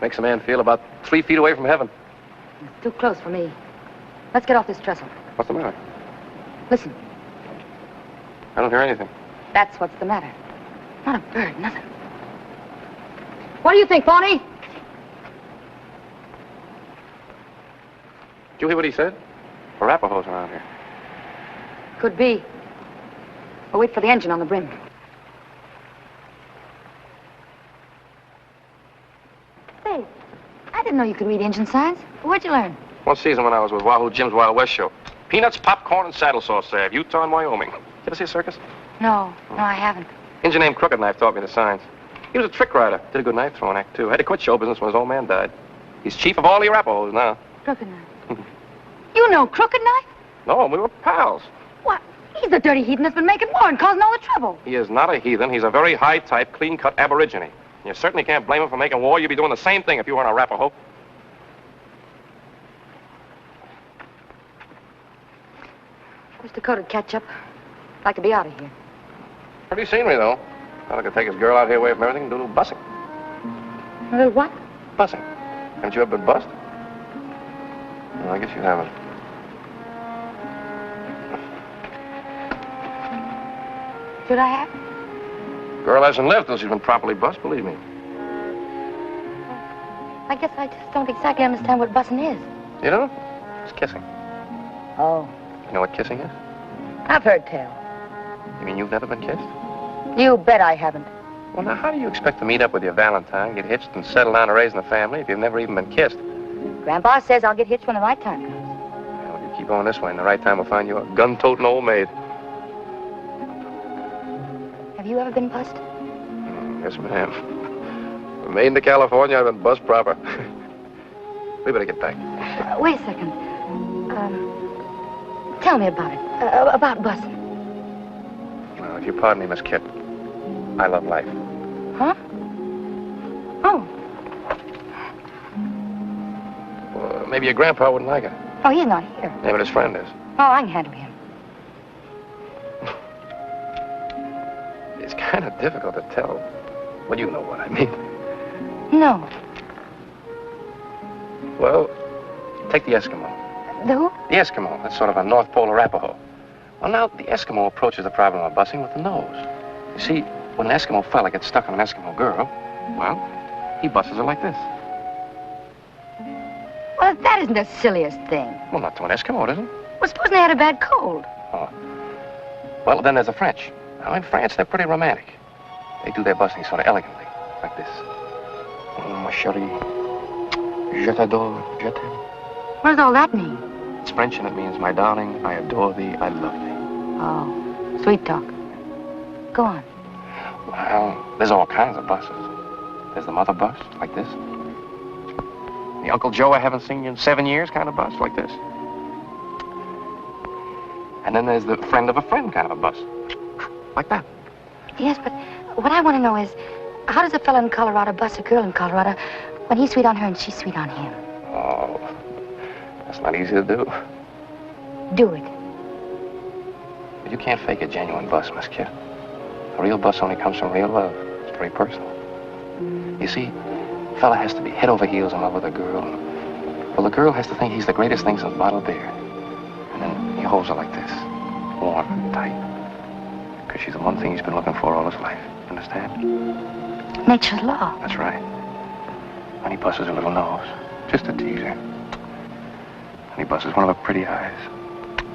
Makes a man feel about 3 feet away from heaven. It's too close for me. Let's get off this trestle. What's the matter? Listen, I don't hear anything. that's what's the matter. Not a bird, nothing. What do you think, Bonnie? Did you hear what he said? Arapahoes around here. Could be. We'll wait for the engine on the brim. Say, I didn't know you could read engine signs. Where'd you learn? One season when I was with Wahoo Jim's Wild West show. Peanuts, popcorn, and saddle sauce salve. Utah and Wyoming. You ever see a circus? No, I haven't. Engine named Crooked Knife taught me the signs. He was a trick rider. Did a good knife throwing act, too. Had to quit show business when his old man died. He's chief of all the Arapahoes now. Crooked Knife. You know Crooked Knife? No, we were pals. What? He's the dirty heathen that's been making war and causing all the trouble. He is not a heathen. He's a very high-type, clean-cut aborigine. You certainly can't blame him for making war. You'd be doing the same thing if you were an Arapaho. Wish Dakota'd catch up. I'd like to be out of here. Pretty scenery, though. Thought I could take his girl out here away from everything and do a little bussing. A little what? Bussing. Haven't you ever been bussed? Well, I guess you haven't. Should I have? Girl hasn't lived till she's been properly bussed, believe me. I guess I just don't exactly understand what bussing is. You don't? It's kissing. Oh. You know what kissing is? I've heard tell. You mean you've never been kissed? You bet I haven't. Well, now, how do you expect to meet up with your Valentine, get hitched, and settle down to raising a family if you've never even been kissed? Grandpa says I'll get hitched when the right time comes. Well, you keep on this way, and the right time will find you a gun-toting old maid. Have you ever been bussed? Yes, ma'am. From Maine to California, I've been bussed proper. We better get back. Wait a second. Tell me about it. About bussing. Well, if you pardon me, Miss Kit, I love life. Huh? Oh. Well, maybe your grandpa wouldn't like it. Oh, he's not here. Yeah, but his friend is. Oh, I can handle him. It's kind of difficult to tell. Well, you know what I mean. No. Well, take the Eskimo. The who? The Eskimo. That's sort of a North Pole Arapaho. Well, now, the Eskimo approaches the problem of bussing with the nose. You see, when an Eskimo fella gets stuck on an Eskimo girl, well, he busses her like this. Well, that isn't the silliest thing. Well, not to an Eskimo, it isn't. Well, supposing they had a bad cold. Oh. Well, then there's the French. Now, in France, they're pretty romantic. They do their bussing sort of elegantly, like this. Oh, ma chérie, je t'adore, je t'aime. What does all that mean? It's French, and it means, my darling, I adore thee, I love thee. Oh, sweet talk. Go on. Well, there's all kinds of buses. There's the mother bus, like this. The Uncle Joe I haven't seen you in 7 years kind of bus, like this. And then there's the friend of a friend kind of a bus, like that. Yes, but what I want to know is, how does a fella in Colorado bus a girl in Colorado when he's sweet on her and she's sweet on him? Oh, that's not easy to do. Do it. But you can't fake a genuine bus, Miss Kid. A real bus only comes from real love. It's very personal. You see, a fella has to be head over heels in love with a girl. Well, the girl has to think he's the greatest thing since bottled beer. And then he holds her like this, warm and tight. Because she's the one thing he's been looking for all his life. Understand? Nature's law. That's right. And he busses her little nose, just to tease her. And he busses one of her pretty eyes,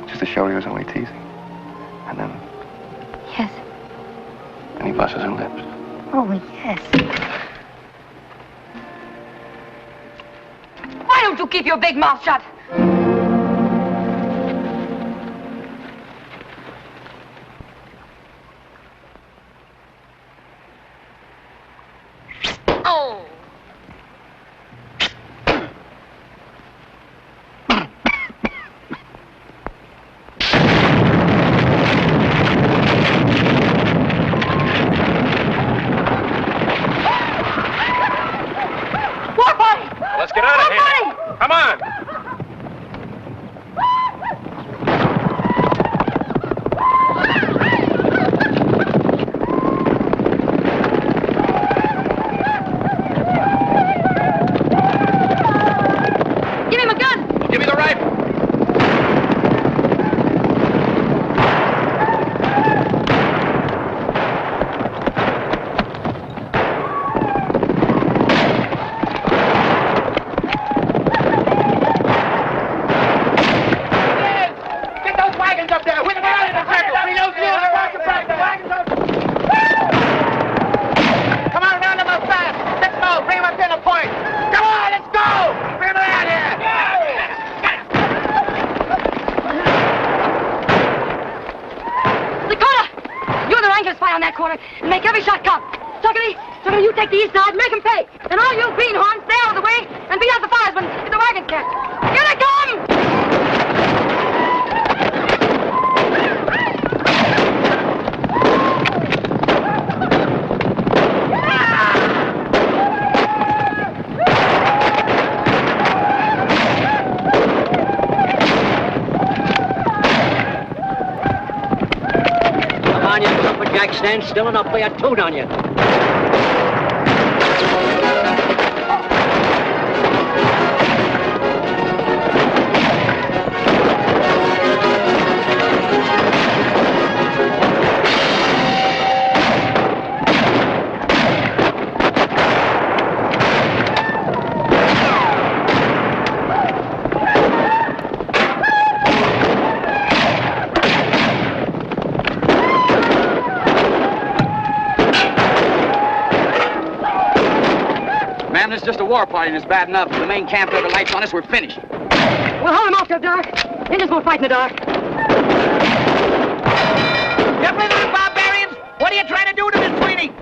just to show he was only teasing. And then... Yes. And he busses her lips. Oh, yes. Why don't you keep your big mouth shut? Oh. Let's get out of here. Come on. Give him a gun! Give me the rifle. And make every shot count. Tuckety, you take the east side, make them pay. And all you greenhorns, stay out of the way and beat out the firesmen if the wagons catch. Here they come! Come on, you lumberjack, stand still and I'll play a tune on you. Man, this is just a war party and it's bad enough. If the main camp ever lights on us, we're finished. We'll hold them off till dark. Indians won't fight in the dark. You blithering barbarians! What are you trying to do to Miss Sweeney?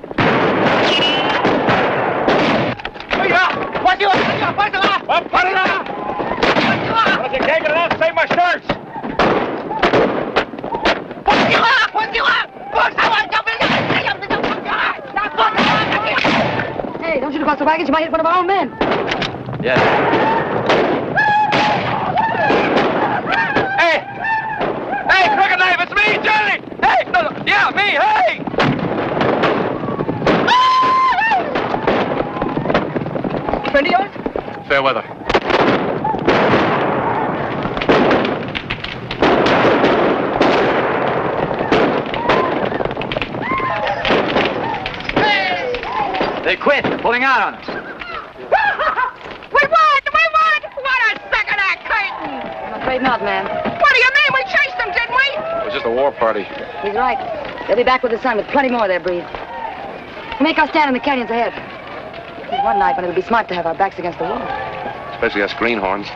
What you want? Put it up! Well, if you can't get it off, save my shirts. Hey, don't shoot across the wagons. You might hit one of our own men. Yes. Hey, Crooked Knife, it's me, Johnny! Hey, no, yeah, me, hey! Friend of yours? Fair weather. They quit. They're pulling out on us. We won! What a suck of that curtain! I'm afraid not, man. What do you mean? We chased them, didn't we? It was just a war party. He's right. They'll be back with the sun with plenty more of their breed. We'll make our stand in the canyons ahead. There's one night when it'll be smart to have our backs against the wall. Especially us greenhorns.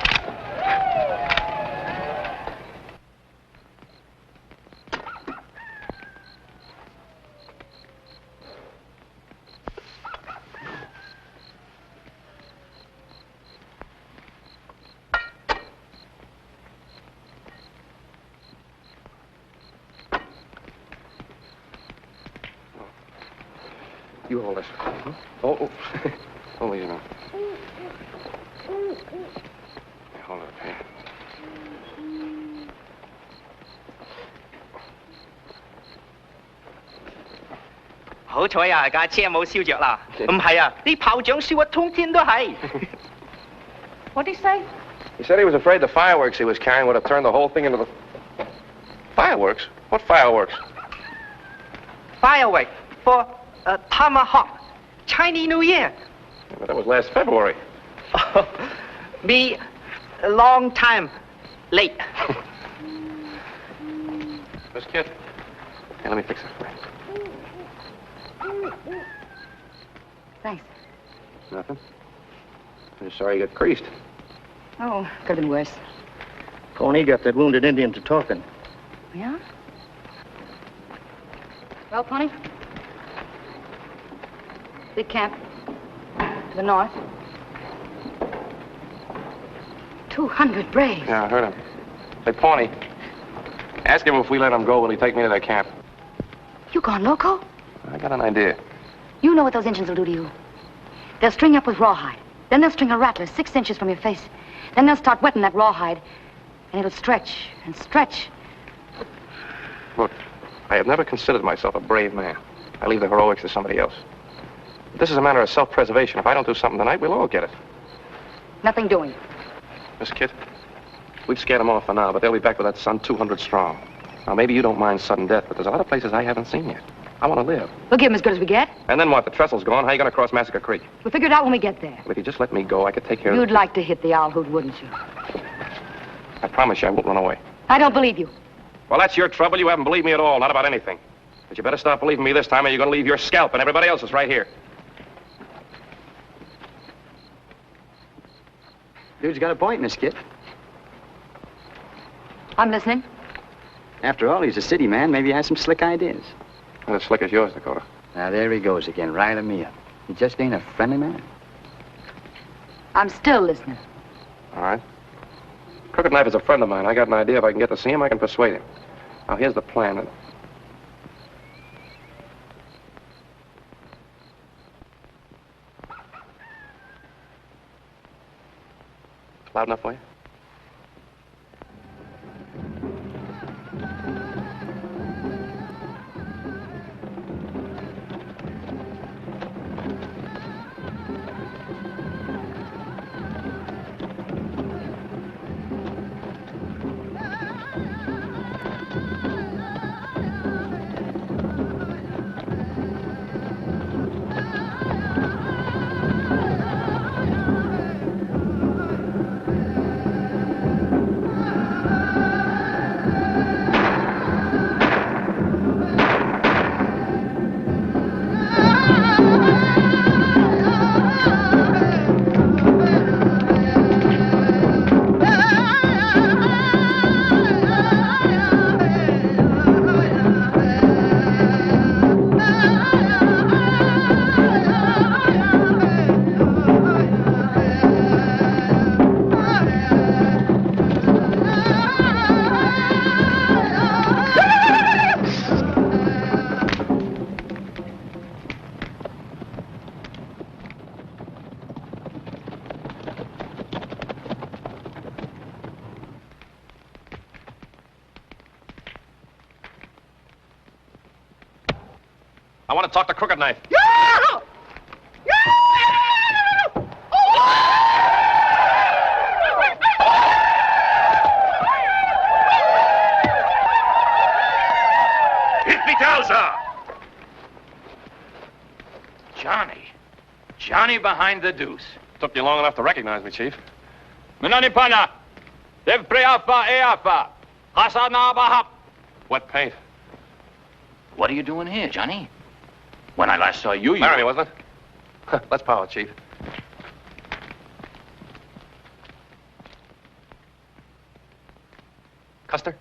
You hold this. Oh. Hold these now. Hold it up here. Hảo彩啊，架車冇燒着啦。唔係啊，啲炮仗燒得通天都係。What did he say? He said he was afraid the fireworks he was carrying would have turned the whole thing into the... Fireworks? What fireworks? Firework for Tomahawk, Chinese New Year. Yeah, but that was last February. Be a long time late. Miss Kid? Hey, let me fix it for you. Thanks. Nothing. I'm just sorry you got creased. Oh, could have been worse. Pony got that wounded Indian to talking. Yeah? Well, Pony? Big camp. To the north. 200 braves. Yeah, I heard him. Say, Pawnee, ask him if we let him go, will he take me to their camp? You gone loco? I got an idea. You know what those Indians will do to you. They'll string you up with rawhide. Then they'll string a rattler 6 inches from your face. Then they'll start wetting that rawhide. And it'll stretch and stretch. Look, I have never considered myself a brave man. I leave the heroics to somebody else. This is a matter of self-preservation. If I don't do something tonight, we'll all get it. Nothing doing. Miss Kit, we've scared them off for now, but they'll be back with that sun 200 strong. Now, maybe you don't mind sudden death, but there's a lot of places I haven't seen yet. I want to live. We'll give them as good as we get. And then what? The trestle's gone. How are you going to cross Massacre Creek? We'll figure it out when we get there. Well, if you just let me go, I could take care of You'd like to hit the owl hoot, wouldn't you? I promise you I won't run away. I don't believe you. Well, that's your trouble. You haven't believed me at all, not about anything. But you better stop believing me this time, or you're going to leave your scalp, and everybody else is right here. Dude's got a point, Miss Kit. I'm listening. After all, he's a city man. Maybe he has some slick ideas. Not as slick as yours, Dakota. Now, there he goes again, riling me up. He just ain't a friendly man. I'm still listening. All right. Crooked Knife is a friend of mine. I got an idea. If I can get to see him, I can persuade him. Now, here's the plan. Loud enough for you? I want to talk to Crooked Knife. Johnny behind the deuce. Took you long enough to recognize me, Chief. Menani pana. Dev preafa eafa. Hasana bahap. Wet paint. What are you doing here, Johnny? When I last saw you, Laramie, wasn't it? Let's power, Chief. Custer?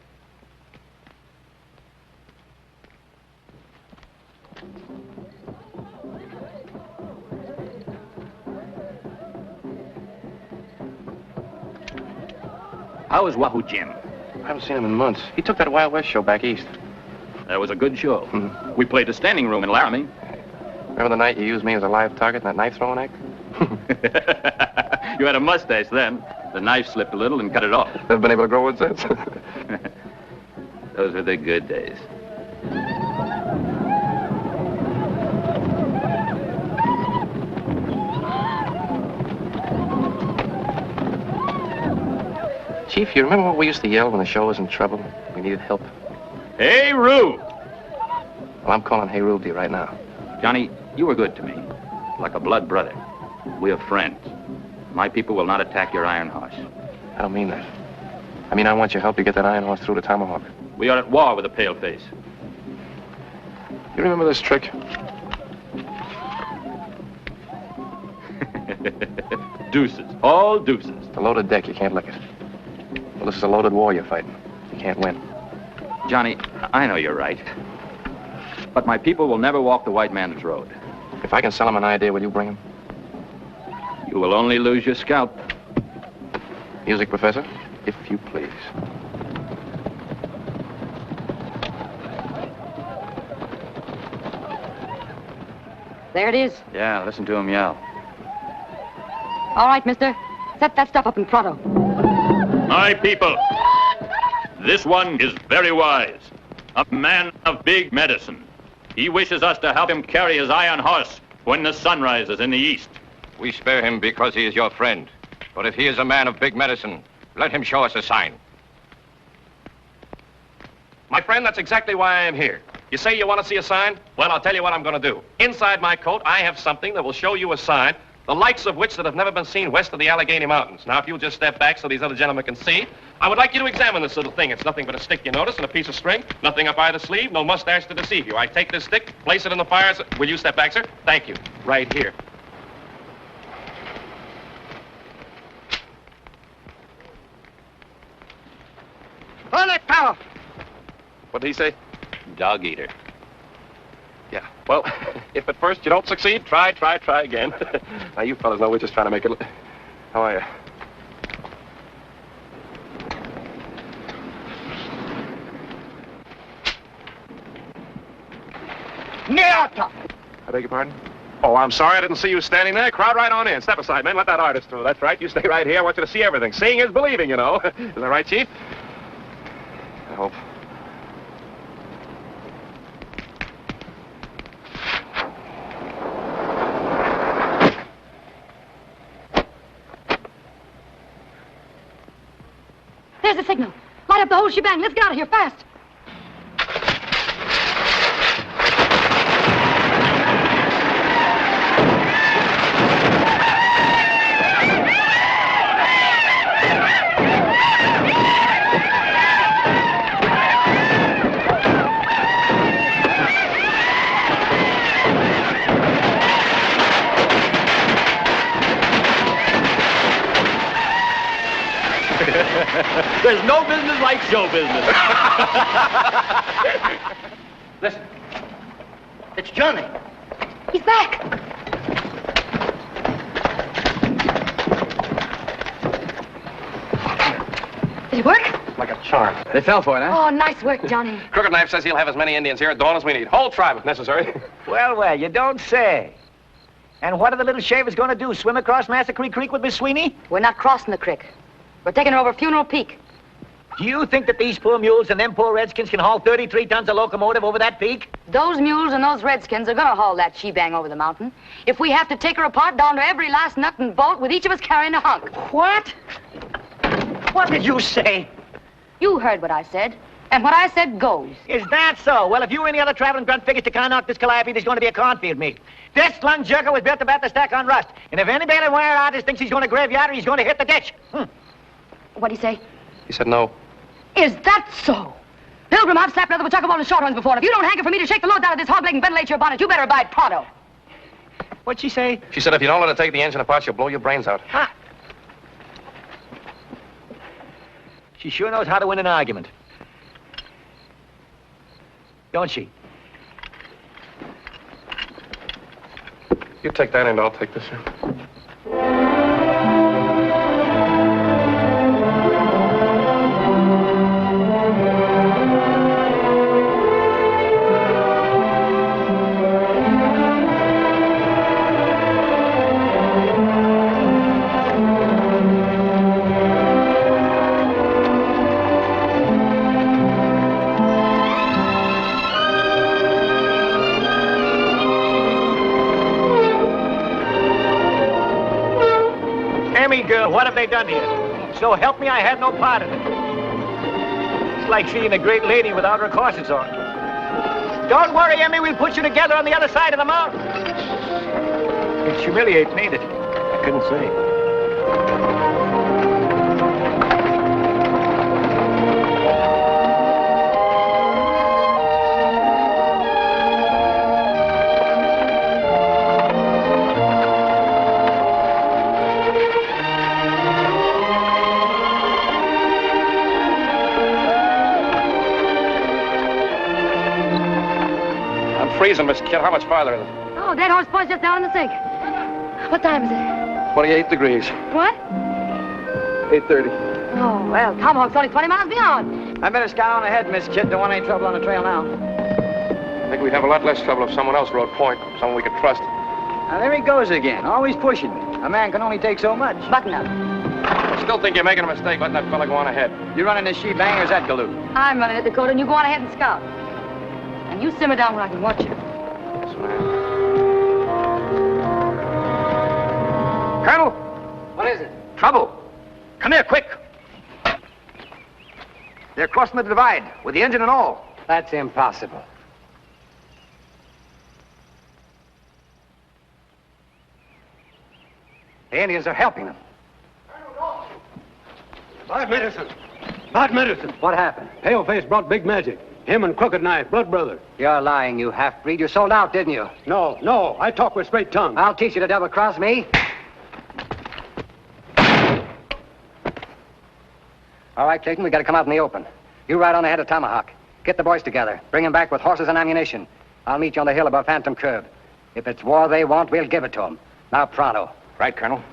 How is Wahoo Jim? I haven't seen him in months. He took that Wild West show back east. That was a good show. We played the standing room in Laramie. Remember the night you used me as a live target in that knife throwing act? You had a mustache then. The knife slipped a little and cut it off. Never been able to grow one since. Those were the good days. Chief, you remember what we used to yell when the show was in trouble? We needed help. Hey, Roo! Well, I'm calling Hey Rube to you right now. Johnny, you were good to me. Like a blood brother. We are friends. My people will not attack your iron horse. I don't mean that. I mean, I want your help to get that iron horse through to Tomahawk. We are at war with the paleface. You remember this trick? Deuces. All deuces. It's a loaded deck. You can't lick it. Well, this is a loaded war you're fighting. You can't win. Johnny, I know you're right. But my people will never walk the white man's road. If I can sell him an idea, will you bring him? You will only lose your scalp. Music, Professor, if you please. There it is. Yeah, listen to him yell. All right, mister. Set that stuff up in pronto. My people, this one is very wise. A man of big medicine. He wishes us to help him carry his iron horse when the sun rises in the east. We spare him because he is your friend. But if he is a man of big medicine, let him show us a sign. My friend, that's exactly why I am here. You say you want to see a sign? Well, I'll tell you what I'm going to do. Inside my coat, I have something that will show you a sign, the likes of which that have never been seen west of the Allegheny Mountains. Now, if you'll just step back so these other gentlemen can see, I would like you to examine this little thing. It's nothing but a stick, you notice, and a piece of string. Nothing up either sleeve, no mustache to deceive you. I take this stick, place it in the fire. Will you step back, sir? Thank you. Right here. On that power. What did he say? Dog eater. Yeah. Well, if at first you don't succeed, try again. Now, you fellas know we're just trying to make it... How are you? Neata. I beg your pardon? Oh, I'm sorry. I didn't see you standing there. Crowd right on in. Step aside, men. Let that artist through. That's right. You stay right here. I want you to see everything. Seeing is believing, you know. Is that right, Chief? I hope. There's the signal. Light up the whole shebang. Let's get out of here fast. There's no business like show business. Listen. It's Johnny. He's back. Did it work? Like a charm. They fell for it, huh? Oh, nice work, Johnny. Crooked Knife says he'll have as many Indians here at dawn as we need. Whole tribe, if necessary. Well, you don't say. And what are the little shavers going to do? Swim across Massacre Creek with Miss Sweeney? We're not crossing the creek. We're taking her over Funeral Peak. Do you think that these poor mules and them poor redskins can haul 33 tons of locomotive over that peak? Those mules and those redskins are gonna haul that shebang over the mountain. If we have to take her apart down to every last nut and bolt with each of us carrying a hunk. What? What did you say? You heard what I said. And what I said goes. Is that so? Well, if you or any other traveling grunt figures to knock this calliope, there's going to be a cornfield meet. This lung jerker was built about the stack on rust. And if any bale and wire artist thinks he's going to graveyard her, he's going to hit the ditch. What'd he say? He said no. Is that so? Pilgrim, I've slapped leather with chuckable and short ones before. If you don't hanker for me to shake the load out of this hog leg and ventilate your bonnet, you better abide pronto. What'd she say? She said if you don't let her take the engine apart, she'll blow your brains out. Ha! She sure knows how to win an argument. Don't she? You take that end, I'll take this end. girl, what have they done here? So help me, I had no part in it. It's like seeing a great lady without her corsets on. Don't worry, Emmy, we'll put you together on the other side of the mountain. It's humiliating, ain't it? I couldn't say. Freezing, Miss Kid. How much farther is it? Oh, that horse boy's just down in the sink. What time is it? 28 degrees. What? 8:30. Oh, well, Tomahawk's only 20 miles beyond. I better scout on ahead, Miss Kid. Don't want any trouble on the trail now. I think we'd have a lot less trouble if someone else rode point, someone we could trust. Now, there he goes again, always pushing me. A man can only take so much. Button up. I still think you're making a mistake letting that fella go on ahead. You running this she-bang or is that Galoot? I'm running it, Dakota, and you go on ahead and scout. And you simmer down where I can watch you. Yes, ma'am. Colonel! What is it? Trouble. Come here, quick. They're crossing the divide, with the engine and all. That's impossible. The Indians are helping them. Bad medicine. Bad medicine. What happened? Paleface brought big magic. Him and Crooked Knife, blood brother. You're lying, you half-breed. You sold out, didn't you? No. I talk with straight tongue. I'll teach you to double-cross me. All right, Clayton, we got to come out in the open. You ride on ahead of Tomahawk. Get the boys together. Bring them back with horses and ammunition. I'll meet you on the hill above Phantom Curve. If it's war they want, we'll give it to them. Now, pronto. Right, Colonel.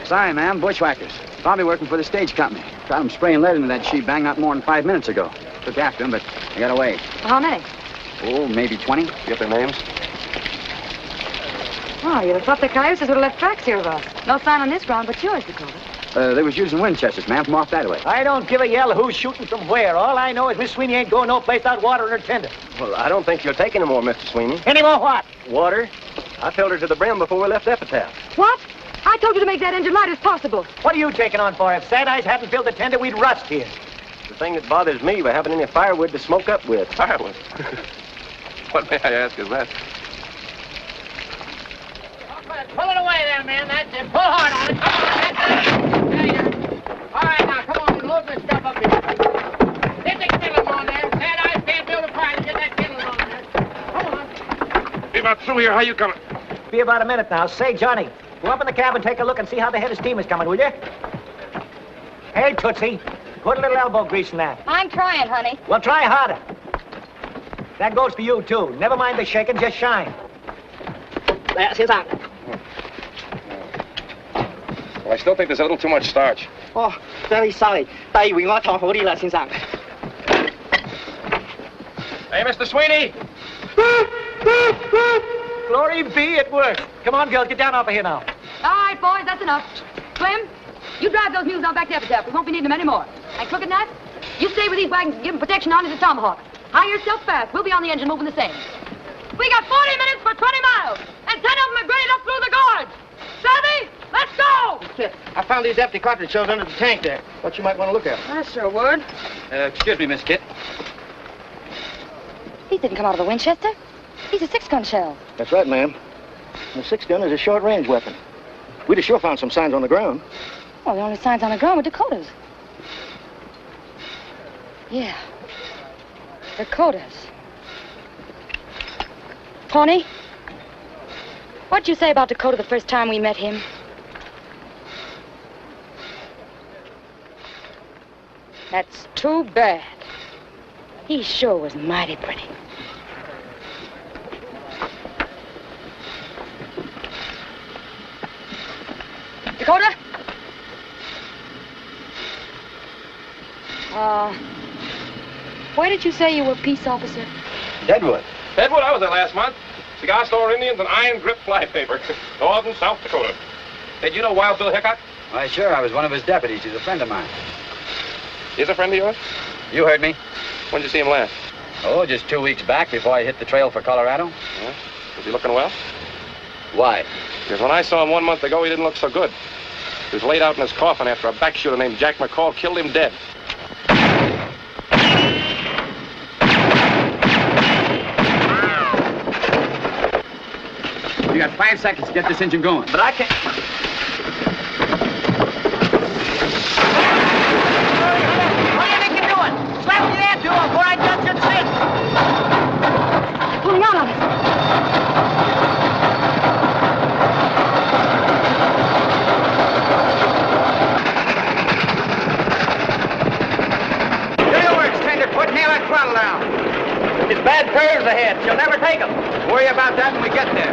Sorry, ma'am. Bushwhackers. Probably working for the stage company. Tried them spraying lead into that she-bang not more than 5 minutes ago. Took after them, but they got away. Well, how many? Oh, maybe 20. You got their names? Oh, you'd have thought the cayuses would have left tracks here of us. No sign on this ground but yours, Dakota. They was using Winchesters, ma'am, from off that way. I don't give a yell who's shooting from where. All I know is Miss Sweeney ain't going no place without water in her tender. Well, I don't think you'll take any more, Mr. Sweeney. Any more what? Water. I filled her to the brim before we left Epitaph. What? I told you to make that engine light as possible. What are you taking on for? If Sad Eyes hadn't filled the tender, we'd rust here. The thing that bothers me, we haven't any firewood to smoke up with. Firewood? What may I ask is that? Pull it away there, man. That's it. Pull hard on it. Come on. That's it. There you go. All right, now, come on. Load this stuff up here. Get the kindling on there. Sad Eyes can't build a fire to get that kindling on there. Come on. Be about through here. How you coming? Be about a minute now. Say, Johnny, go up in the cab and take a look and see how the head of steam is coming, will you? Hey, Tootsie, put a little elbow grease in that. I'm trying, honey. Well, try harder. That goes for you, too. Never mind the shaking, just shine. There, 先生。 Well, I still think there's a little too much starch. Oh, very sorry. 第二回我燙好啲啦，先生。 Hey, Mr. Sweeney! Glory be, it worked. Come on, girls, get down off of here now. All right, boys, that's enough. Slim, you drive those mules on back to Epitaph. We won't be needing them anymore. And Crooked Knife, you stay with these wagons and give them protection on into Tomahawk. Hire yourself fast. We'll be on the engine moving the same. We got 40 minutes for 20 miles, and 10 of them are graded up through the gorge. Savvy? Let's go! I found these empty cartridge shells under the tank there. What you might want to look at. I sure would. Excuse me, Miss Kit. These didn't come out of the Winchester. These are 6-gun shells. That's right, ma'am. The 6-gun is a short-range weapon. We'd have sure found some signs on the ground. Well, the only signs on the ground were Dakotas. Yeah. Dakotas. Pony, what'd you say about Dakota the first time we met him? That's too bad. He sure was mighty pretty. Dakota? Where did you say you were a peace officer? Deadwood. Deadwood, I was there last month. Cigar store Indians and iron grip flypaper. Northern South Dakota. Hey, do you know Wild Bill Hickok? Why, sure. I was one of his deputies. He's a friend of mine. He's a friend of yours? You heard me. When did you see him last? Oh, just 2 weeks back before I hit the trail for Colorado. Yeah? Was he looking well? Why? Because when I saw him 1 month ago, he didn't look so good. He was laid out in his coffin after a back shooter named Jack McCall killed him dead. You got 5 seconds to get this engine going. But I can't... What do you think you're doing? Slap me that door before I touch your sit. Pulling out on us. Do your work, stranger. Quit nail that throttle down. It's bad curves ahead. You'll never take them. Worry about that when we get there.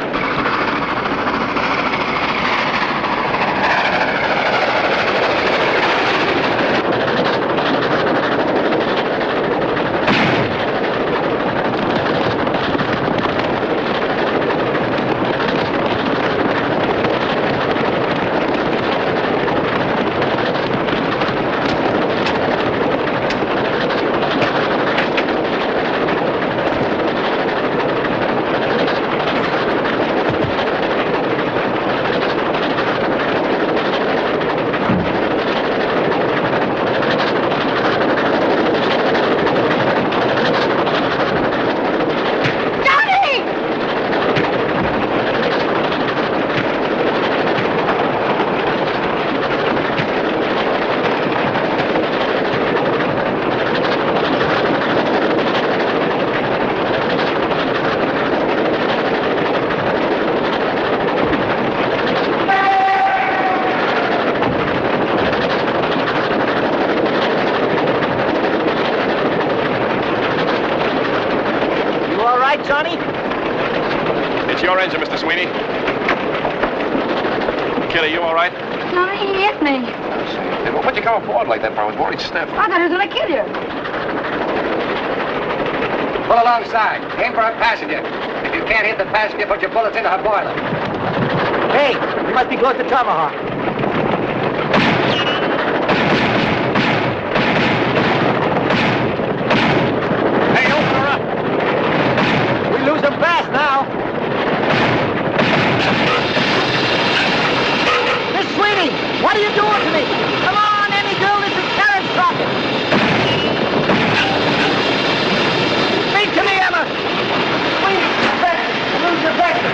Johnny? It's your engine, Mr. Sweeney. Kid, are you all right? No, he hit me. Hey, well, what'd you come aboard like that for? I was worried stiff. I thought he was going to kill you. Pull alongside. Aim for our passenger. If you can't hit the passenger, put your bullets into her boiler. Hey, you must be close to Tomahawk. Hey, open her up. We lose them fast now. Miss Sweeney, what are you doing to me? Come on, Emmy girl, this is Terrence Crockett. Speak to me, Emma. Sweeney, lose your vector.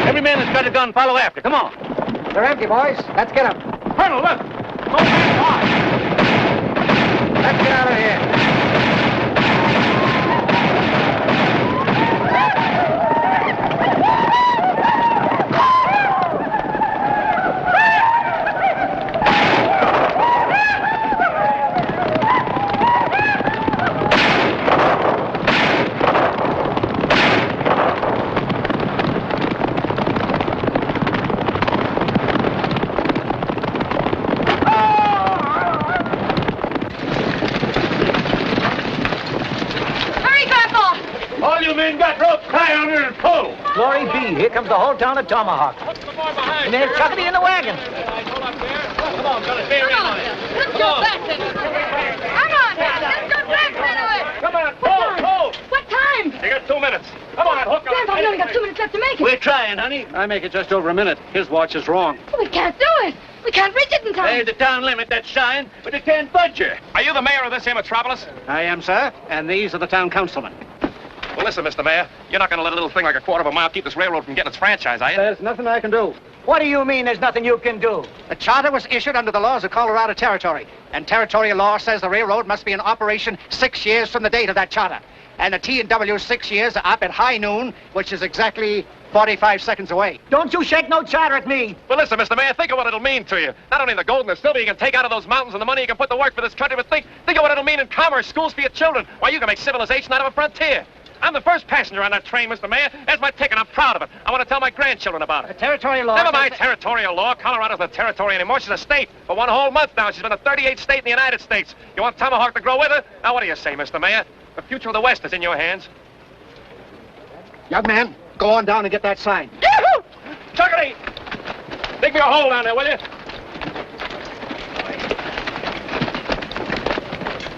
Every man that's got a gun, follow after. Come on. They're empty, boys. Let's get them. Colonel, look. Go back hard. Let's get out of here. All you men got ropes, tie on her and pull. Glory be, here comes the whole town of Tomahawk. And they're chucking it in the wagon. Come on, fellas, bear in on it. Let's go back then. Come on, now. Let's go back then. Come on, pull. What time? You got 2 minutes. Come on, hook up. Grandpa, we only got 2 minutes left to make it. We're trying, honey. I make it just over a minute. His watch is wrong. We can't do it. We can't reach it in time. There's the town limit, that sign, but it can't budge her. Are you the mayor of this here metropolis? I am, sir, and these are the town councilmen. Well, listen, Mr. Mayor, you're not going to let a little thing like a quarter of a mile keep this railroad from getting its franchise, are you? There's nothing I can do. What do you mean there's nothing you can do? The charter was issued under the laws of Colorado Territory, and territorial law says the railroad must be in operation 6 years from the date of that charter. And the T&W 6 years are up at high noon, which is exactly 45 seconds away. Don't you shake no charter at me. Well, listen, Mr. Mayor, think of what it'll mean to you. Not only the gold and the silver you can take out of those mountains and the money you can put to work for this country, but think of what it'll mean in commerce, schools for your children. Why, you can make civilization out of a frontier. I'm the first passenger on that train, Mr. Mayor. There's my ticket. I'm proud of it. I want to tell my grandchildren about it. Territorial law. Never mind territorial law. Colorado's not territory anymore. She's a state. For one whole month now, she's been a 38th state in the United States. You want Tomahawk to grow with her? Now, what do you say, Mr. Mayor? The future of the West is in your hands. Young man, go on down and get that sign. Yahoo! Chuckity! Dig me a hole down there, will you?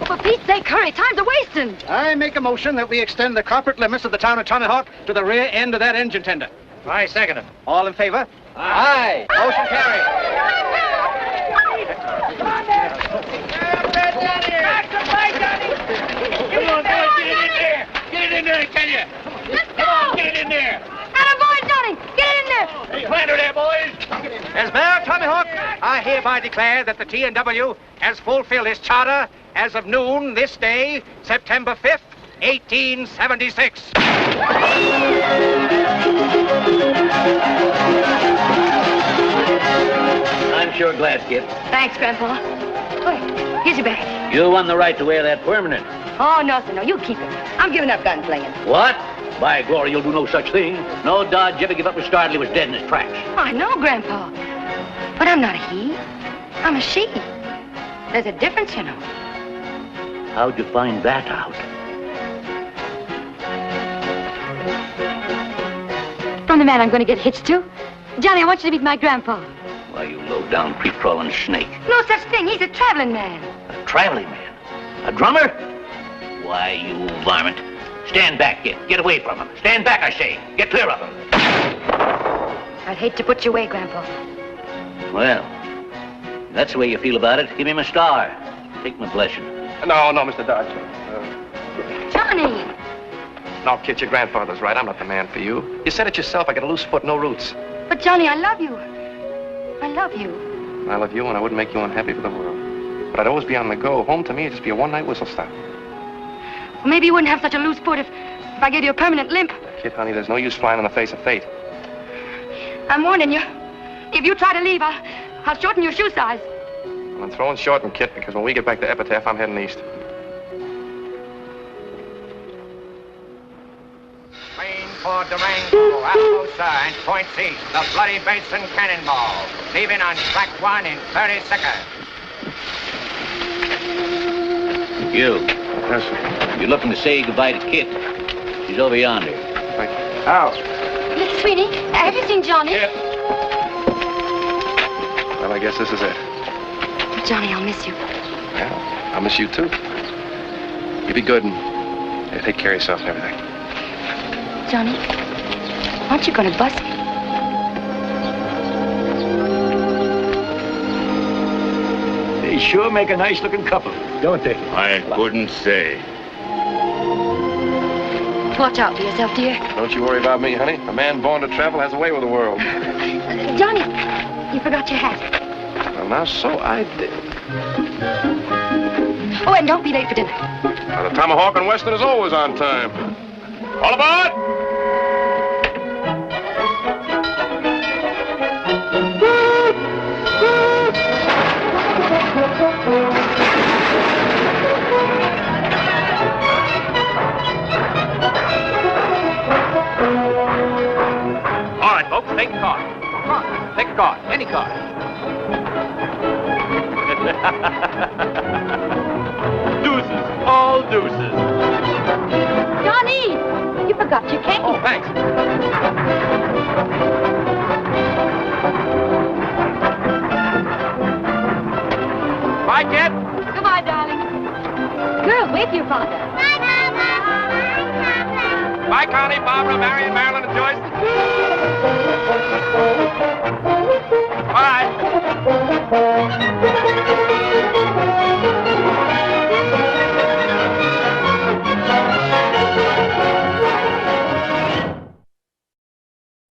For Pete's sake, hurry. Time's a-wasting. I make a motion that we extend the corporate limits of the town of Tomahawk to the rear end of that engine tender. I second it. All in favor? Aye. Motion carried. Come on, boys, get it in there. Get it in there, can you? Let's go. Come on, get it in there. Attaboy, Johnny. Get it in there. Hey, planter there, boys. As Mayor of Tomahawk, I hereby declare that the T&W has fulfilled its charter as of noon this day, September 5th, 1876. I'm sure glad, kid. Thanks, Grandpa. Wait, here's your bag. You won the right to wear that permanent. Oh, no, sir, no. You keep it. I'm giving up gunslinging. What? By glory, you'll do no such thing. No Dodge ever give up with Starley was dead in his tracks. I know, Grandpa. But I'm not a he. I'm a she. There's a difference, you know. How'd you find that out? From the man I'm going to get hitched to. Johnny, I want you to meet my grandpa. Why, you low-down, pre-crawling snake. No such thing. He's a traveling man. A traveling man? A drummer? Why, you varmint. Stand back, kid. Get away from him. Stand back, I say. Get clear of him. I'd hate to put you away, Grandpa. Well, that's the way you feel about it. Give him a star. Take my blessing. No, Mr. Dodge. Johnny! No, kid, your grandfather's right. I'm not the man for you. You said it yourself. I got a loose foot, no roots. But, Johnny, I love you. I love you. I love you, and I wouldn't make you unhappy for the world. But I'd always be on the go. Home to me would just be a one-night whistle stop. Well, maybe you wouldn't have such a loose foot if I gave you a permanent limp. Kid, honey, there's no use flying in the face of fate. I'm warning you. If you try to leave, I'll shorten your shoe size. Well, I'm throwing short and Kit, because when we get back to Epitaph, I'm heading east. Main for Durango, Alamo and points east, the Bloody Basin Cannonball, leaving on track 1 in 30 seconds. You. Yes, sir. You're looking to say goodbye to Kit. She's over yonder. Thank you. Al. Look, sweetie, have you seen Johnny? Yeah. Well, I guess this is it. Johnny, I'll miss you. Yeah, I'll miss you, too. You be good and take care of yourself and everything. Johnny, aren't you going to bust me? They sure make a nice-looking couple, don't they? I couldn't say. Watch out for yourself, dear. Don't you worry about me, honey. A man born to travel has a way with the world. Johnny, you forgot your hat. Well, now, so I did. Oh, and don't be late for dinner. Now, the Tomahawk and Western is always on time. All aboard! All right, folks, take a car. Come on, take a car, any car. Deuces, all deuces. Johnny, you forgot your cane. Oh, thanks. Bye, Kid. Goodbye, darling. Girls, wait for your father. Bye, Connie, Barbara, Marion, Marilyn, and Joyce.